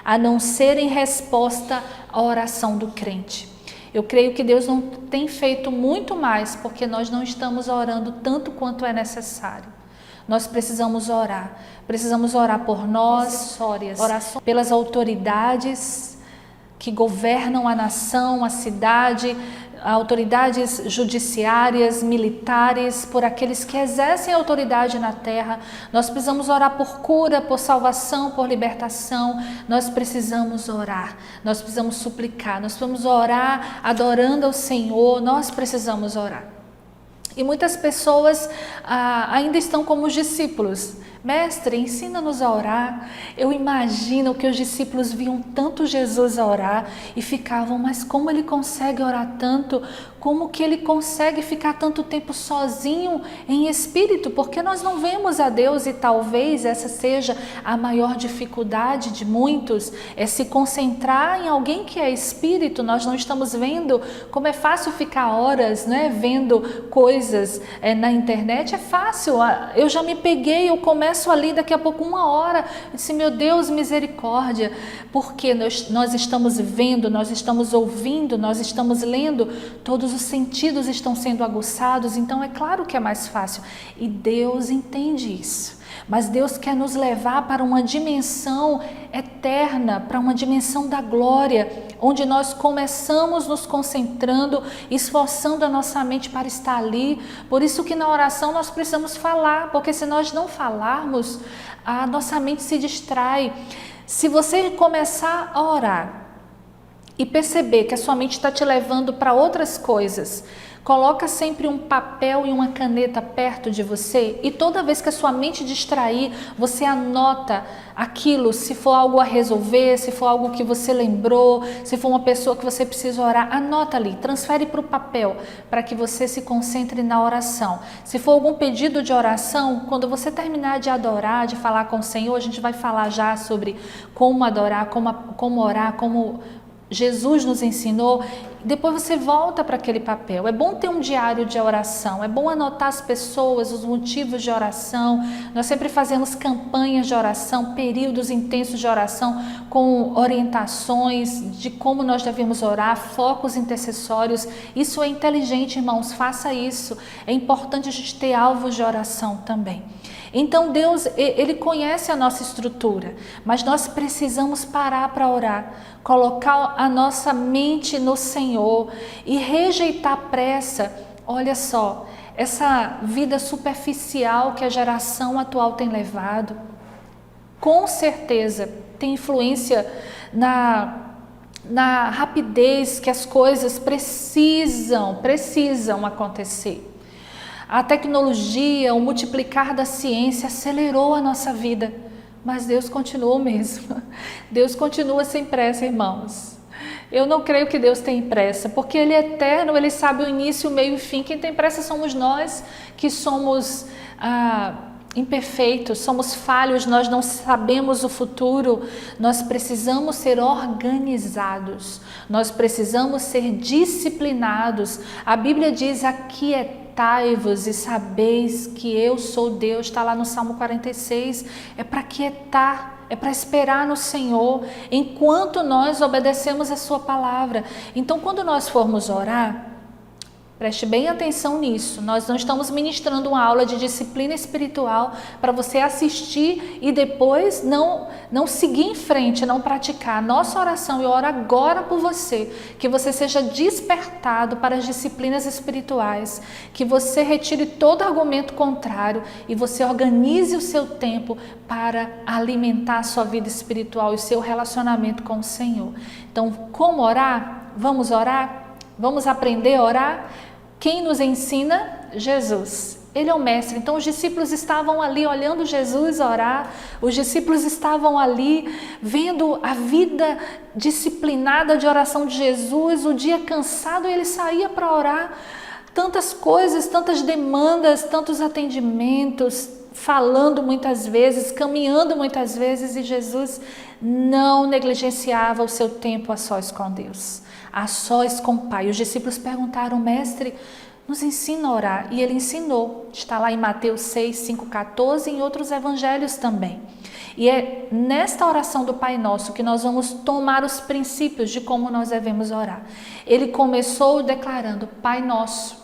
a não ser em resposta à oração do crente. Eu creio que Deus não tem feito muito mais porque nós não estamos orando tanto quanto é necessário. Nós precisamos orar por nós, orações pelas autoridades que governam a nação, a cidade, autoridades judiciárias, militares, por aqueles que exercem autoridade na terra. Nós precisamos orar por cura, por salvação, por libertação. Nós precisamos orar, nós precisamos suplicar, nós precisamos orar adorando ao Senhor, nós precisamos orar. E muitas pessoas ainda estão como os discípulos. Mestre, ensina-nos a orar. Eu imagino que os discípulos viam tanto Jesus a orar e ficavam, mas como ele consegue orar tanto? Como que ele consegue ficar tanto tempo sozinho em espírito? Porque nós não vemos a Deus e talvez essa seja a maior dificuldade de muitos, é se concentrar em alguém que é espírito. Nós não estamos vendo como é fácil ficar horas, né, vendo coisas na internet. É fácil, eu já me peguei, eu começo ali daqui a pouco 1 hora, eu disse, meu Deus, misericórdia, porque nós estamos vendo, nós estamos ouvindo, nós estamos lendo, todos os sentidos estão sendo aguçados, então é claro que é mais fácil. E Deus entende isso. Mas Deus quer nos levar para uma dimensão eterna, para uma dimensão da glória, onde nós começamos nos concentrando, esforçando a nossa mente para estar ali. Por isso que na oração nós precisamos falar, porque se nós não falarmos, a nossa mente se distrai. Se você começar a orar e perceber que a sua mente está te levando para outras coisas, Coloca sempre um papel e uma caneta perto de você e toda vez que a sua mente distrair, você anota aquilo, se for algo a resolver, se for algo que você lembrou, se for uma pessoa que você precisa orar, anota ali, transfere para o papel para que você se concentre na oração. Se for algum pedido de oração, quando você terminar de adorar, de falar com o Senhor, a gente vai falar já sobre como adorar, como orar, como Jesus nos ensinou. Depois você volta para aquele papel. É bom ter um diário de oração, é bom anotar as pessoas, os motivos de oração. Nós sempre fazemos campanhas de oração, períodos intensos de oração com orientações de como nós devemos orar, focos intercessórios. Isso é inteligente, irmãos, faça isso. É importante a gente ter alvos de oração também. Então Deus, Ele conhece a nossa estrutura, mas nós precisamos parar para orar, colocar a nossa mente no Senhor e rejeitar a pressa. Olha só, essa vida superficial que a geração atual tem levado, com certeza tem influência na rapidez que as coisas precisam acontecer. A tecnologia, o multiplicar da ciência acelerou a nossa vida, mas Deus continua o mesmo. Deus continua sem pressa, irmãos. Eu não creio que Deus tem pressa, porque Ele é eterno, Ele sabe o início, o meio e o fim. Quem tem pressa somos nós, que somos imperfeitos, somos falhos, nós não sabemos o futuro. Nós precisamos ser organizados, nós precisamos ser disciplinados. A Bíblia diz: aquietai-vos e sabeis que eu sou Deus. Está lá no Salmo 46. É para quietar, é para esperar no Senhor, enquanto nós obedecemos a sua palavra. Então, quando nós formos orar, preste bem atenção nisso. Nós não estamos ministrando uma aula de disciplina espiritual para você assistir e depois não seguir em frente, não praticar. Nossa oração, eu oro agora por você, que você seja despertado para as disciplinas espirituais, que você retire todo argumento contrário e você organize o seu tempo para alimentar a sua vida espiritual e o seu relacionamento com o Senhor. Então, como orar? Vamos orar? Vamos aprender a orar? Quem nos ensina? Jesus. Ele é o mestre. Então os discípulos estavam ali olhando Jesus orar, os discípulos estavam ali vendo a vida disciplinada de oração de Jesus, o dia cansado, ele saía para orar. Tantas coisas, tantas demandas, tantos atendimentos, falando muitas vezes, caminhando muitas vezes, e Jesus não negligenciava o seu tempo a sós com Deus, a sós com o Pai. Os discípulos perguntaram: mestre, nos ensina a orar. E ele ensinou. Está lá em Mateus 6, 5, 14 e em outros evangelhos também. E é nesta oração do Pai Nosso que nós vamos tomar os princípios de como nós devemos orar. Ele começou declarando: Pai Nosso,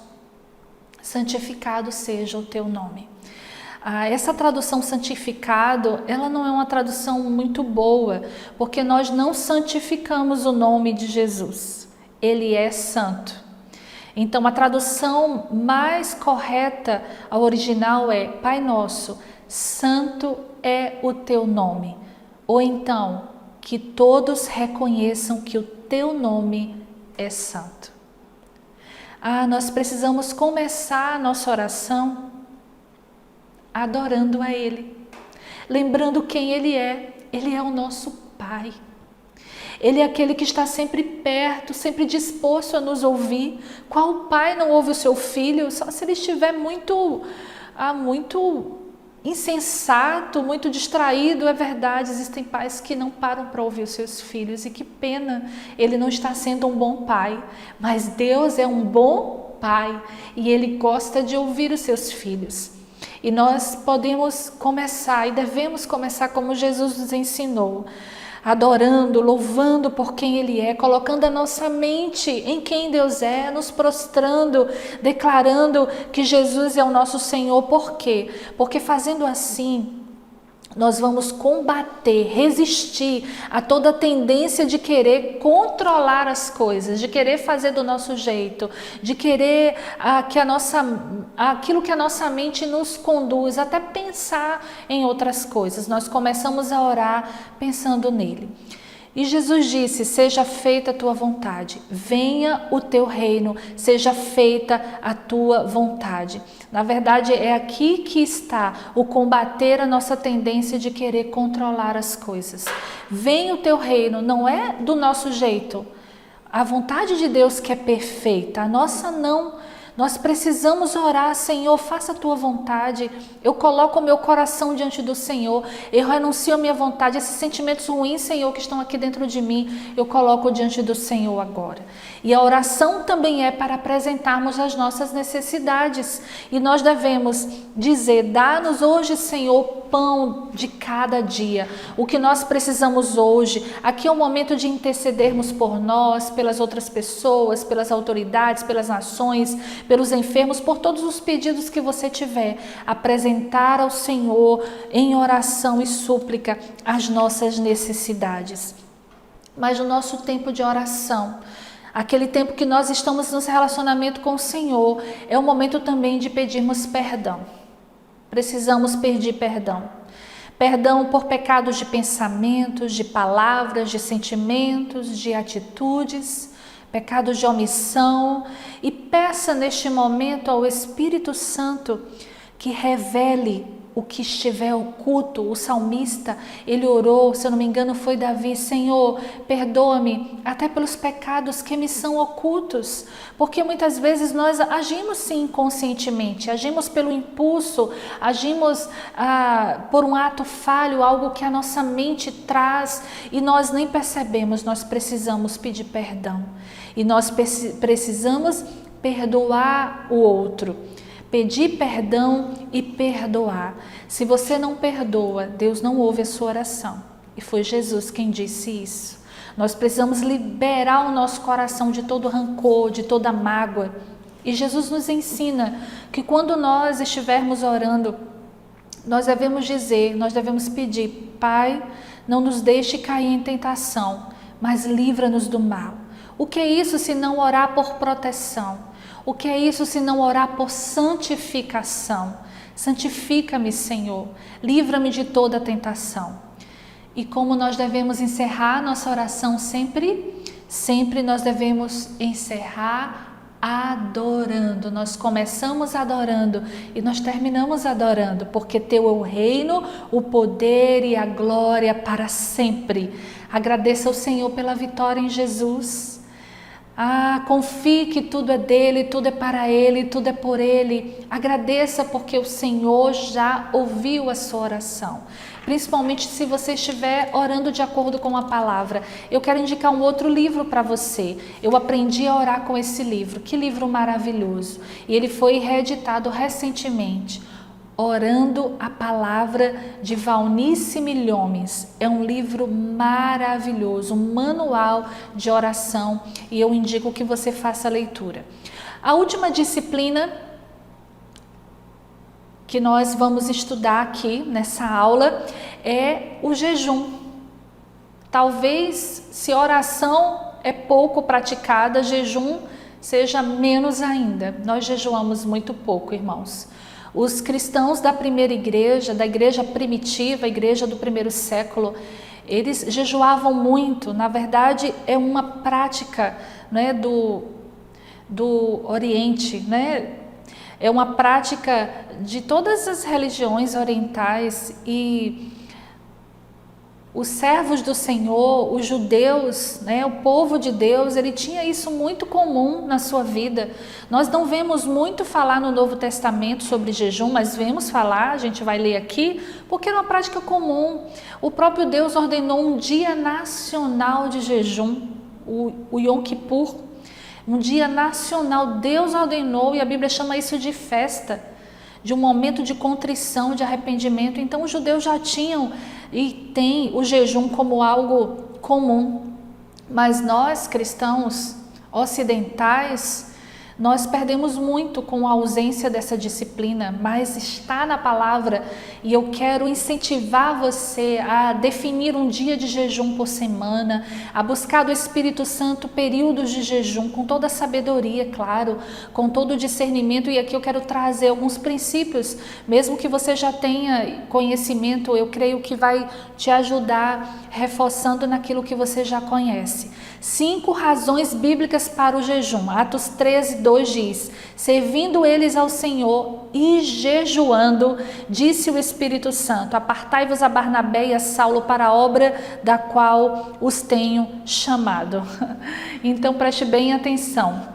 santificado seja o teu nome. Essa tradução santificado, ela não é uma tradução muito boa, porque nós não santificamos o nome de Jesus. Ele é santo. Então a tradução mais correta ao original é: Pai Nosso, santo é o teu nome. Ou então, que todos reconheçam que o teu nome é santo. Nós precisamos começar a nossa oração adorando a Ele, lembrando quem Ele é. Ele é o nosso Pai. Ele é aquele que está sempre perto, sempre disposto a nos ouvir. Qual pai não ouve o seu filho? Só se ele estiver muito insensato, muito distraído. É verdade, existem pais que não param para ouvir os seus filhos, e que pena, ele não está sendo um bom pai. Mas Deus é um bom pai e Ele gosta de ouvir os seus filhos. E nós podemos começar e devemos começar como Jesus nos ensinou, adorando, louvando por quem Ele é, colocando a nossa mente em quem Deus é, nos prostrando, declarando que Jesus é o nosso Senhor. Por quê? Porque fazendo assim, nós vamos combater, resistir a toda tendência de querer controlar as coisas, de querer fazer do nosso jeito, de querer aquilo que a nossa mente nos conduz, até pensar em outras coisas. Nós começamos a orar pensando nele. E Jesus disse: seja feita a tua vontade, venha o teu reino, seja feita a tua vontade. Na verdade, é aqui que está o combater a nossa tendência de querer controlar as coisas. Venha o teu reino, não é do nosso jeito. A vontade de Deus que é perfeita, a nossa não. Nós precisamos orar: Senhor, faça a tua vontade. Eu coloco o meu coração diante do Senhor. Eu renuncio a minha vontade. Esses sentimentos ruins, Senhor, que estão aqui dentro de mim, eu coloco diante do Senhor agora. E a oração também é para apresentarmos as nossas necessidades. E nós devemos dizer: dá-nos hoje, Senhor, pão de cada dia. O que nós precisamos hoje. Aqui é o momento de intercedermos por nós, pelas outras pessoas, pelas autoridades, pelas nações, pelos enfermos, por todos os pedidos que você tiver. Apresentar ao Senhor em oração e súplica as nossas necessidades. Mas o nosso tempo de oração, aquele tempo que nós estamos no relacionamento com o Senhor, é o momento também de pedirmos perdão. Precisamos pedir perdão. Perdão por pecados de pensamentos, de palavras, de sentimentos, de atitudes, pecados de omissão, e peça neste momento ao Espírito Santo que revele o que estiver oculto. O salmista, ele orou, se eu não me engano foi Davi: Senhor, perdoa-me até pelos pecados que me são ocultos, porque muitas vezes nós agimos sim inconscientemente, agimos pelo impulso, agimos por um ato falho, algo que a nossa mente traz e nós nem percebemos. Nós precisamos pedir perdão e nós precisamos perdoar o outro. Pedir perdão e perdoar. Se você não perdoa, Deus não ouve a sua oração. E foi Jesus quem disse isso. Nós precisamos liberar o nosso coração de todo rancor, de toda mágoa. E Jesus nos ensina que quando nós estivermos orando, nós devemos dizer, nós devemos pedir: Pai, não nos deixe cair em tentação, mas livra-nos do mal. O que é isso se não orar por proteção? O que é isso se não orar por santificação? Santifica-me, Senhor, livra-me de toda tentação. E como nós devemos encerrar nossa oração sempre? Sempre nós devemos encerrar adorando. Nós começamos adorando e nós terminamos adorando, porque teu é o reino, o poder e a glória para sempre. Agradeça ao Senhor pela vitória em Jesus. Confie que tudo é dele, tudo é para ele, tudo é por ele. Agradeça porque o Senhor já ouviu a sua oração. Principalmente se você estiver orando de acordo com a palavra. Eu quero indicar um outro livro para você. Eu aprendi a orar com esse livro. Que livro maravilhoso. E ele foi reeditado recentemente. Orando a Palavra, de Valnice Milhomes. É um livro maravilhoso, um manual de oração, e eu indico que você faça a leitura. A última disciplina que nós vamos estudar aqui nessa aula é o jejum. Talvez, se oração é pouco praticada, jejum seja menos ainda. Nós jejuamos muito pouco, irmãos. Os cristãos da primeira igreja, da igreja primitiva, a igreja do primeiro século, eles jejuavam muito. Na verdade, é uma prática, né, do Oriente, né? É uma prática de todas as religiões orientais, e os servos do Senhor, os judeus, né, o povo de Deus, ele tinha isso muito comum na sua vida. Nós não vemos muito falar no Novo Testamento sobre jejum, mas vemos falar, a gente vai ler aqui, porque é uma prática comum. O próprio Deus ordenou um dia nacional de jejum, o Yom Kippur, um dia nacional. Deus ordenou, e a Bíblia chama isso de festa, de um momento de contrição, de arrependimento. Então os judeus já tinham e têm o jejum como algo comum, mas nós cristãos ocidentais, Nós perdemos muito com a ausência dessa disciplina, mas está na palavra e eu quero incentivar você a definir um dia de jejum por semana, a buscar do Espírito Santo períodos de jejum com toda a sabedoria, claro, com todo o discernimento. E aqui eu quero trazer alguns princípios, mesmo que você já tenha conhecimento, eu creio que vai te ajudar reforçando naquilo que você já conhece. 5 razões bíblicas para o jejum. Atos 13:2 diz: servindo eles ao Senhor e jejuando, disse o Espírito Santo: apartai-vos a Barnabé e a Saulo para a obra da qual os tenho chamado. Então preste bem atenção.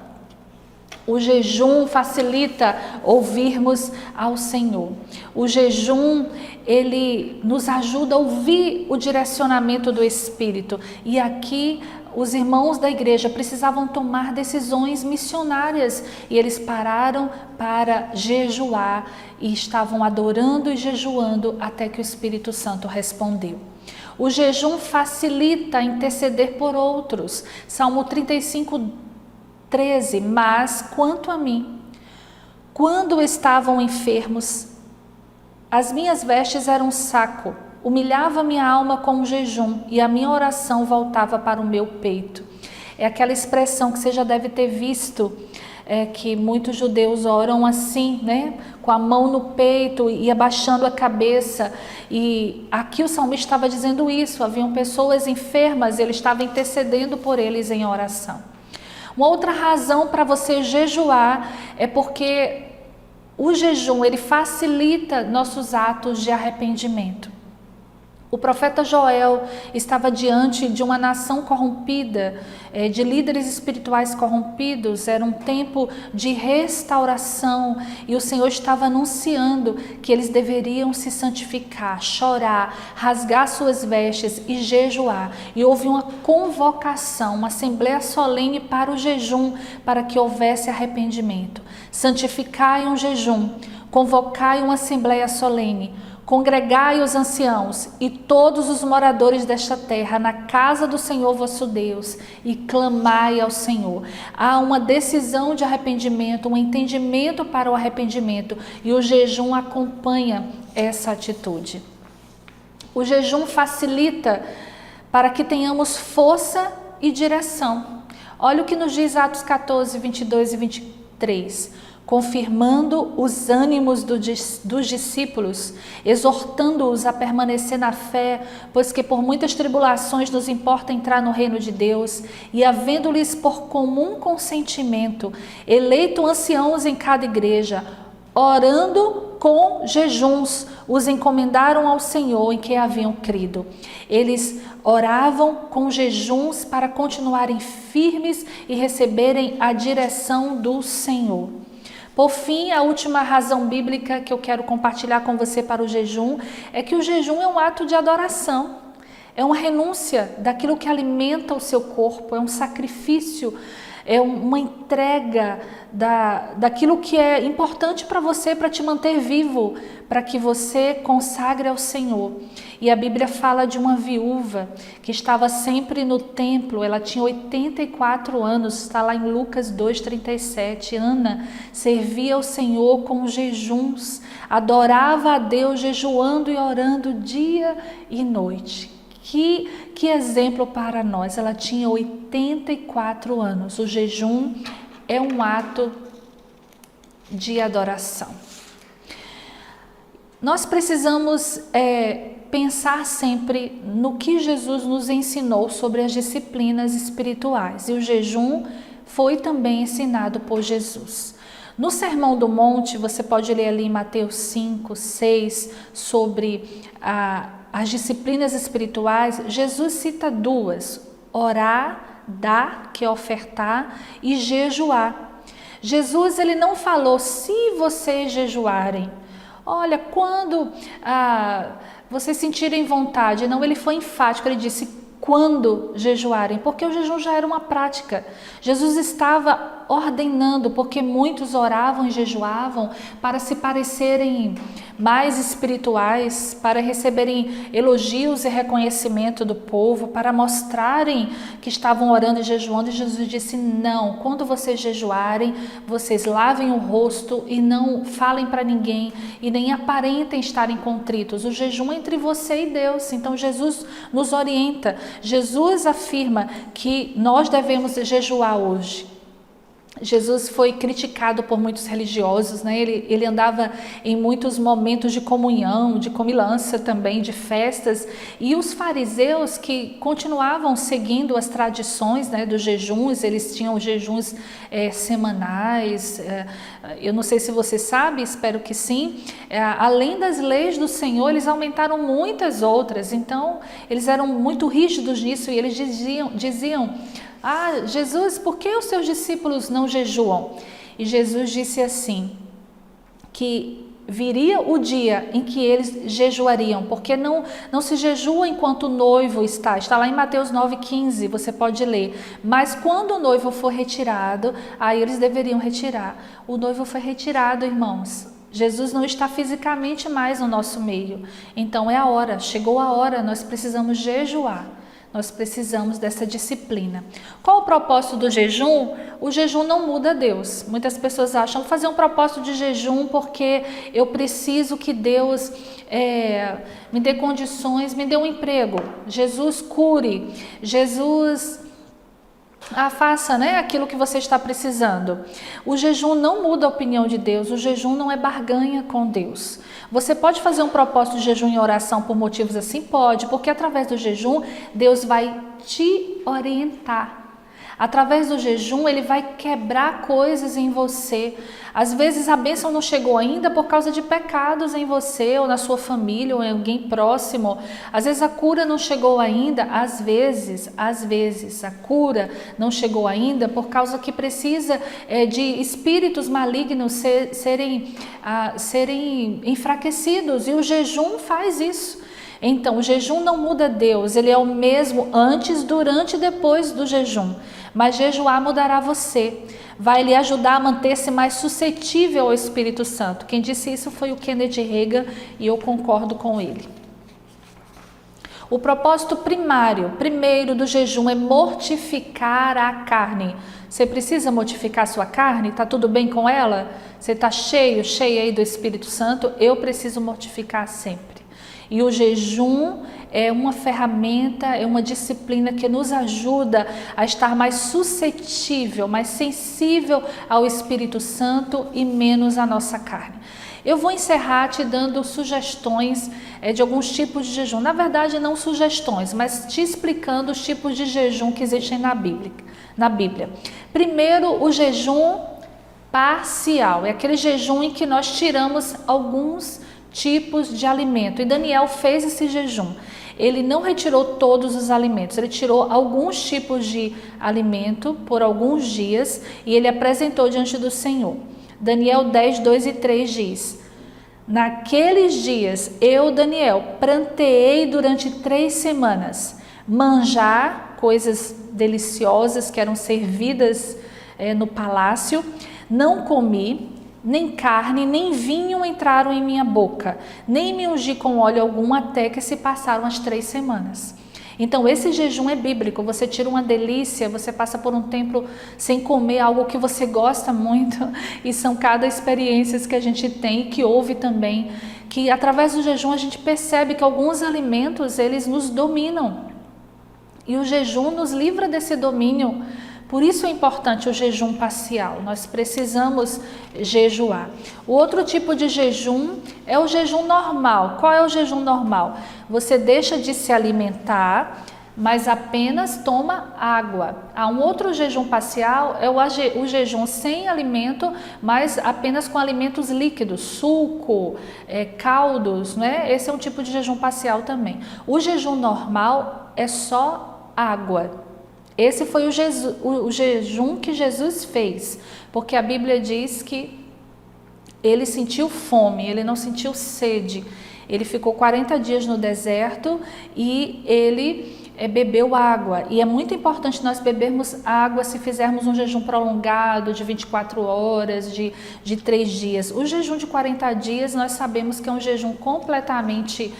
O jejum facilita ouvirmos ao Senhor. O jejum, ele nos ajuda a ouvir o direcionamento do Espírito. E aqui os irmãos da igreja precisavam tomar decisões missionárias e eles pararam para jejuar e estavam adorando e jejuando até que o Espírito Santo respondeu. O jejum facilita interceder por outros. Salmo 35:13, mas quanto a mim, quando estavam enfermos, as minhas vestes eram um saco, humilhava minha alma com o jejum e a minha oração voltava para o meu peito. É aquela expressão que você já deve ter visto, que muitos judeus oram assim, né? Com a mão no peito e abaixando a cabeça. E aqui o salmista estava dizendo isso, haviam pessoas enfermas, ele estava intercedendo por eles em oração. Uma outra razão para você jejuar é porque o jejum, ele facilita nossos atos de arrependimento. O profeta Joel estava diante de uma nação corrompida, de líderes espirituais corrompidos. Era um tempo de restauração e o Senhor estava anunciando que eles deveriam se santificar, chorar, rasgar suas vestes e jejuar. E houve uma convocação, uma assembleia solene para o jejum, para que houvesse arrependimento. Santificai um jejum, convocai uma assembleia solene, congregai os anciãos e todos os moradores desta terra na casa do Senhor vosso Deus e clamai ao Senhor. Há uma decisão de arrependimento, um entendimento para o arrependimento e o jejum acompanha essa atitude. O jejum facilita para que tenhamos força e direção. Olha o que nos diz Atos 14:22 e 23. Confirmando os ânimos dos discípulos, exortando-os a permanecer na fé, pois que por muitas tribulações nos importa entrar no reino de Deus, e havendo-lhes por comum consentimento, eleito anciãos em cada igreja, orando com jejuns, os encomendaram ao Senhor em que haviam crido. Eles oravam com jejuns para continuarem firmes e receberem a direção do Senhor. Por fim, a última razão bíblica que eu quero compartilhar com você para o jejum é que o jejum é um ato de adoração, é uma renúncia daquilo que alimenta o seu corpo, é um sacrifício, é uma entrega daquilo que é importante para você, para te manter vivo, para que você consagre ao Senhor. E a Bíblia fala de uma viúva que estava sempre no templo, ela tinha 84 anos, está lá em Lucas 2:37. Ana servia ao Senhor com jejuns, adorava a Deus jejuando e orando dia e noite. Que exemplo para nós, ela tinha 84 anos. O jejum é um ato de adoração. Nós precisamos pensar sempre no que Jesus nos ensinou sobre as disciplinas espirituais. E o jejum foi também ensinado por Jesus. No Sermão do Monte, você pode ler ali em Mateus 5, 6, sobre as disciplinas espirituais. Jesus cita 2, orar, dar, que é ofertar, e jejuar. Jesus, ele não falou, se vocês jejuarem, olha, quando vocês sentirem vontade. Não, ele foi enfático, ele disse, quando jejuarem, porque o jejum já era uma prática. Jesus estava ordenando, porque muitos oravam e jejuavam para se parecerem mais espirituais, para receberem elogios e reconhecimento do povo, para mostrarem que estavam orando e jejuando. E Jesus disse: não, quando vocês jejuarem, vocês lavem o rosto e não falem para ninguém e nem aparentem estarem contritos. O jejum é entre você e Deus. Então Jesus nos orienta. Jesus afirma que nós devemos jejuar hoje. Jesus foi criticado por muitos religiosos, né? Ele andava em muitos momentos de comunhão, de comilança também, de festas, e os fariseus que continuavam seguindo as tradições, né, dos jejuns, eles tinham jejuns semanais, eu não sei se você sabe, espero que sim, além das leis do Senhor, eles aumentaram muitas outras, então eles eram muito rígidos nisso e eles diziam: ah, Jesus, por que os seus discípulos não jejuam? E Jesus disse assim, que viria o dia em que eles jejuariam, porque não se jejua enquanto o noivo está lá em Mateus 9,15, você pode ler, mas quando o noivo for retirado, aí eles deveriam retirar. O noivo foi retirado, irmãos. Jesus não está fisicamente mais no nosso meio, então é a hora, chegou a hora, nós precisamos jejuar. Nós precisamos dessa disciplina. Qual o propósito do jejum? O jejum não muda Deus. Muitas pessoas acham, vou fazer um propósito de jejum porque eu preciso que Deus me dê condições, me dê um emprego. Jesus cure. Jesus faça, né, aquilo que você está precisando. O jejum não muda a opinião de Deus. O jejum não é barganha com Deus. Você pode fazer um propósito de jejum e oração por motivos assim? Pode, porque através do jejum Deus vai te orientar. Através do jejum Ele vai quebrar coisas em você. Às vezes a bênção não chegou ainda por causa de pecados em você ou na sua família ou em alguém próximo. Às vezes a cura não chegou ainda. Às vezes a cura não chegou ainda por causa que precisa de espíritos malignos serem enfraquecidos. E o jejum faz isso. Então, o jejum não muda Deus, Ele é o mesmo antes, durante e depois do jejum. Mas jejuar mudará você, vai lhe ajudar a manter-se mais suscetível ao Espírito Santo. Quem disse isso foi o Kenneth Reagan e eu concordo com ele. O propósito primeiro do jejum é mortificar a carne. Você precisa mortificar a sua carne? Está tudo bem com ela? Você está cheia aí do Espírito Santo? Eu preciso mortificar sempre. E o jejum é uma ferramenta, é uma disciplina que nos ajuda a estar mais suscetível, mais sensível ao Espírito Santo e menos à nossa carne. Eu vou encerrar te dando sugestões de alguns tipos de jejum. Na verdade, não sugestões, mas te explicando os tipos de jejum que existem na Bíblia. Primeiro, o jejum parcial. É aquele jejum em que nós tiramos alguns tipos de alimento. E Daniel fez esse jejum. Ele não retirou todos os alimentos, ele tirou alguns tipos de alimento por alguns dias e ele apresentou diante do Senhor. Daniel 10, 2 e 3 diz: naqueles dias eu, Daniel, pranteei durante 3 semanas, manjar, coisas deliciosas que eram servidas no palácio, não comi, nem carne, nem vinho entraram em minha boca, nem me ungi com óleo algum até que se passaram as 3 semanas. Então esse jejum é bíblico, você tira uma delícia, você passa por um tempo sem comer algo que você gosta muito, e são cada experiências que a gente tem, que ouve também, que através do jejum a gente percebe que alguns alimentos eles nos dominam, e o jejum nos livra desse domínio. Por isso é importante o jejum parcial, nós precisamos jejuar. O outro tipo de jejum é o jejum normal. Qual é o jejum normal? Você deixa de se alimentar, mas apenas toma água. Há um outro jejum parcial, é o jejum sem alimento, mas apenas com alimentos líquidos, suco, caldos, né? Esse é um tipo de jejum parcial também. O jejum normal é só água. Esse foi o jejum que Jesus fez, porque a Bíblia diz que ele sentiu fome, ele não sentiu sede. Ele ficou 40 dias no deserto e ele bebeu água. E é muito importante nós bebermos água se fizermos um jejum prolongado de 24 horas, de 3 dias. O jejum de 40 dias nós sabemos que é um jejum completamente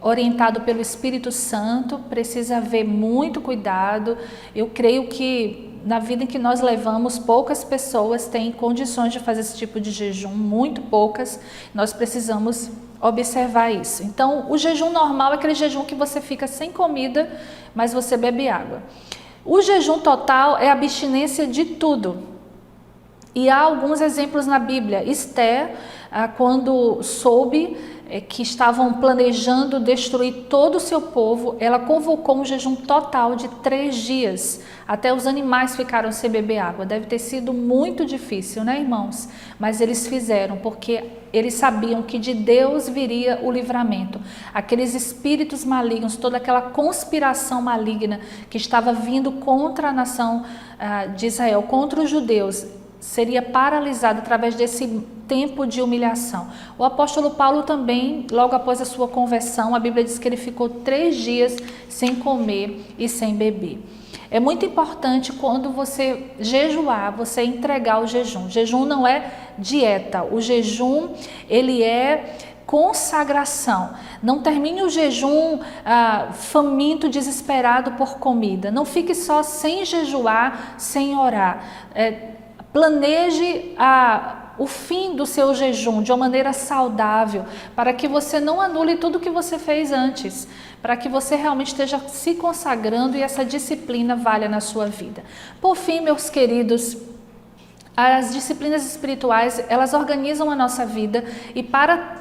orientado pelo Espírito Santo, precisa haver muito cuidado. Eu creio que na vida em que nós levamos, poucas pessoas têm condições de fazer esse tipo de jejum, muito poucas. Nós precisamos observar isso. Então, o jejum normal é aquele jejum que você fica sem comida, mas você bebe água. O jejum total é a abstinência de tudo. E há alguns exemplos na Bíblia. Esther, quando soube que estavam planejando destruir todo o seu povo, ela convocou um jejum total de 3 dias. Até os animais ficaram sem beber água. Deve ter sido muito difícil, né, irmãos? Mas eles fizeram, porque eles sabiam que de Deus viria o livramento. Aqueles espíritos malignos, toda aquela conspiração maligna que estava vindo contra a nação de Israel, contra os judeus, seria paralisado através desse tempo de humilhação. O apóstolo Paulo também, logo após a sua conversão, a Bíblia diz que ele ficou 3 dias sem comer e sem beber. É muito importante quando você jejuar, você entregar o jejum. O jejum não é dieta, o jejum ele é consagração. Não termine o jejum faminto, desesperado por comida. Não fique só sem jejuar, sem orar. Planeje o fim do seu jejum de uma maneira saudável, para que você não anule tudo que você fez antes, para que você realmente esteja se consagrando e essa disciplina valha na sua vida. Por fim, meus queridos, as disciplinas espirituais, elas organizam a nossa vida, e para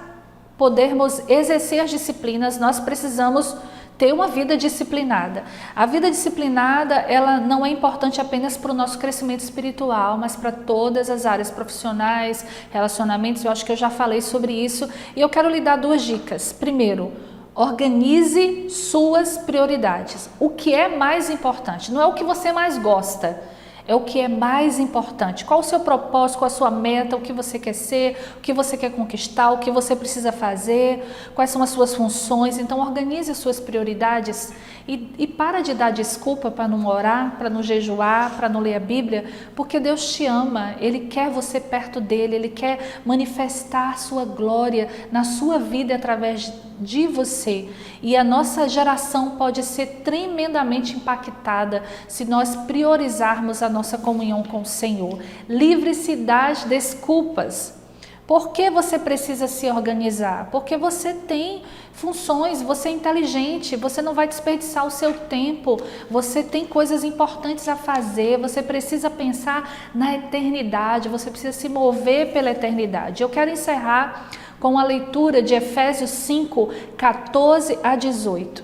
podermos exercer as disciplinas, nós precisamos ter uma vida disciplinada. A vida disciplinada, ela não é importante apenas para o nosso crescimento espiritual, mas para todas as áreas profissionais, relacionamentos. Eu acho que eu já falei sobre isso e eu quero lhe dar 2 dicas. Primeiro, organize suas prioridades. O que é mais importante? Não é o que você mais gosta, é o que é mais importante. Qual o seu propósito, qual a sua meta, o que você quer ser, o que você quer conquistar, o que você precisa fazer, quais são as suas funções. Então, organize as suas prioridades e para de dar desculpa para não orar, para não jejuar, para não ler a Bíblia, porque Deus te ama, Ele quer você perto dEle, Ele quer manifestar sua glória na sua vida através de você. E a nossa geração pode ser tremendamente impactada se nós priorizarmos a nossa comunhão com o Senhor. Livre-se das desculpas. Por que você precisa se organizar? Porque você tem funções, você é inteligente, você não vai desperdiçar o seu tempo, você tem coisas importantes a fazer, você precisa pensar na eternidade, você precisa se mover pela eternidade. Eu quero encerrar com a leitura de Efésios 5, 14 a 18.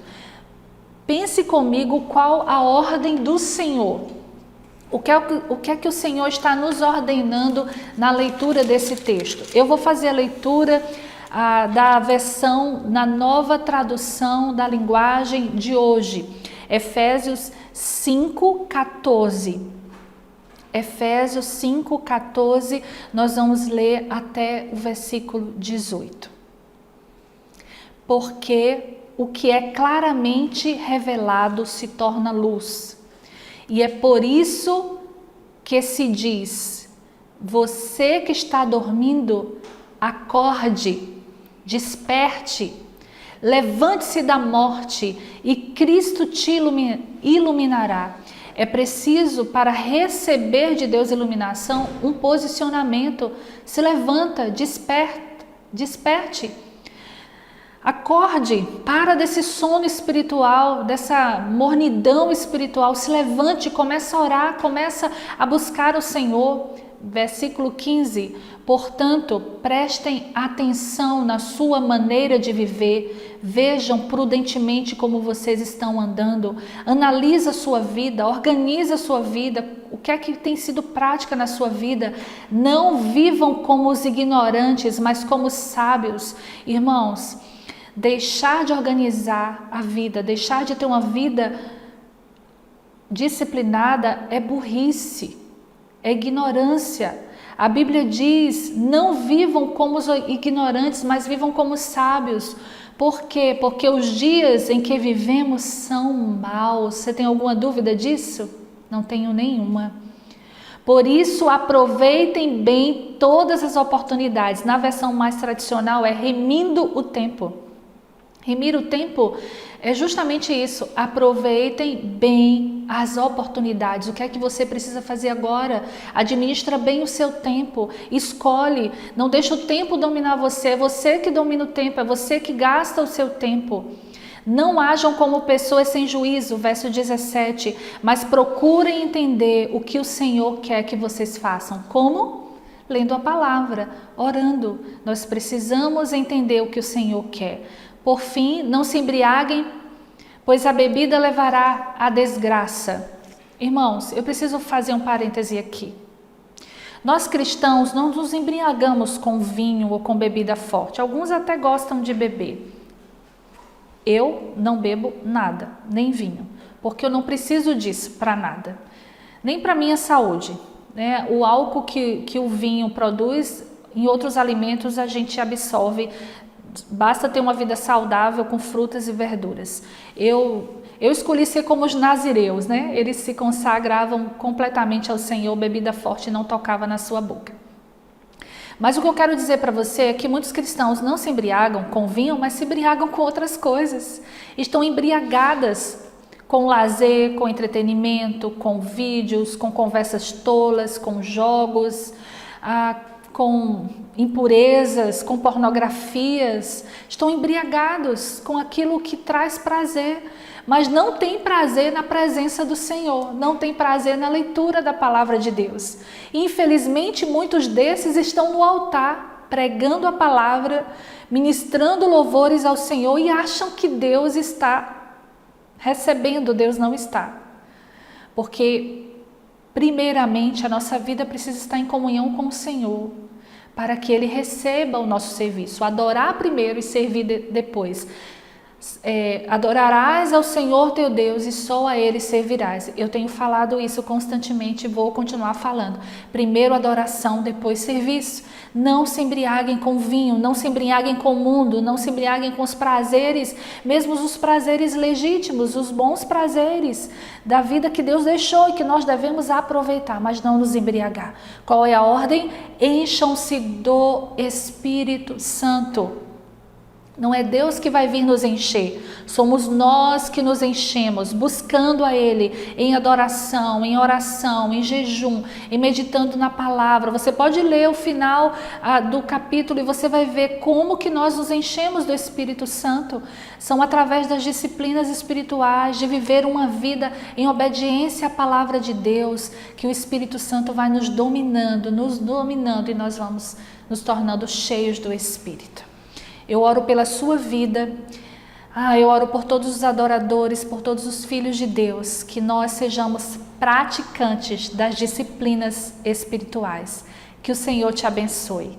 Pense comigo qual a ordem do Senhor. O que é que o Senhor está nos ordenando na leitura desse texto? Eu vou fazer a leitura da versão na nova tradução da linguagem de hoje. Efésios 5, 14. Efésios 5, 14, nós vamos ler até o versículo 18. Porque o que é claramente revelado se torna luz. E é por isso que se diz: você que está dormindo, acorde, desperte, levante-se da morte e Cristo te iluminará. É preciso, para receber de Deus iluminação, um posicionamento. Se levanta, desperte. Acorde, para desse sono espiritual, dessa mornidão espiritual, se levante, começa a orar, começa a buscar o Senhor. Versículo 15, portanto, prestem atenção na sua maneira de viver, vejam prudentemente como vocês estão andando, analisa a sua vida, organiza a sua vida, o que é que tem sido prática na sua vida. Não vivam como os ignorantes, mas como os sábios. Irmãos, deixar de organizar a vida, deixar de ter uma vida disciplinada é burrice, é ignorância. A Bíblia diz: não vivam como os ignorantes, mas vivam como os sábios. Por quê? Porque os dias em que vivemos são maus. Você tem alguma dúvida disso? Não tenho nenhuma. Por isso, aproveitem bem todas as oportunidades. Na versão mais tradicional é remindo o tempo. Remir o tempo é justamente isso. Aproveitem bem as oportunidades. O que é que você precisa fazer agora? Administra bem o seu tempo. Escolhe. Não deixa o tempo dominar você. É você que domina o tempo. É você que gasta o seu tempo. Não hajam como pessoas sem juízo, verso 17, mas procurem entender o que o Senhor quer que vocês façam. Como? Lendo a palavra, orando. Nós precisamos entender o que o Senhor quer. Por fim, não se embriaguem, pois a bebida levará à desgraça. Irmãos, eu preciso fazer um parêntese aqui. Nós cristãos não nos embriagamos com vinho ou com bebida forte. Alguns até gostam de beber. Eu não bebo nada, nem vinho, porque eu não preciso disso para nada, nem para minha saúde, né? O álcool que o vinho produz, em outros alimentos a gente absorve, basta ter uma vida saudável com frutas e verduras. Eu escolhi ser como os nazireus, né? Eles se consagravam completamente ao Senhor, bebida forte não tocava na sua boca. Mas o que eu quero dizer para você é que muitos cristãos não se embriagam com vinho, mas se embriagam com outras coisas. Estão embriagadas com lazer, com entretenimento, com vídeos, com conversas tolas, com jogos, com impurezas, com pornografias. Estão embriagados com aquilo que traz prazer, mas não tem prazer na presença do Senhor, não tem prazer na leitura da palavra de Deus. Infelizmente, muitos desses estão no altar, pregando a palavra, ministrando louvores ao Senhor e acham que Deus está recebendo. Deus não está. Porque, primeiramente, a nossa vida precisa estar em comunhão com o Senhor, para que Ele receba o nosso serviço. Adorar primeiro e servir depois. Adorarás ao Senhor teu Deus e só a Ele servirás. Eu tenho falado isso constantemente e vou continuar falando. Primeiro adoração, depois serviço. Não se embriaguem com vinho, não se embriaguem com o mundo, não se embriaguem com os prazeres, mesmo os prazeres legítimos, os bons prazeres da vida que Deus deixou e que nós devemos aproveitar, mas não nos embriagar. Qual é a ordem? Encham-se do Espírito Santo. Não é Deus que vai vir nos encher, somos nós que nos enchemos, buscando a Ele em adoração, em oração, em jejum, em meditando na palavra. Você pode ler o final do capítulo e você vai ver como que nós nos enchemos do Espírito Santo. São através das disciplinas espirituais, de viver uma vida em obediência à palavra de Deus, que o Espírito Santo vai nos dominando e nós vamos nos tornando cheios do Espírito. Eu oro pela sua vida, eu oro por todos os adoradores, por todos os filhos de Deus, que nós sejamos praticantes das disciplinas espirituais. Que o Senhor te abençoe.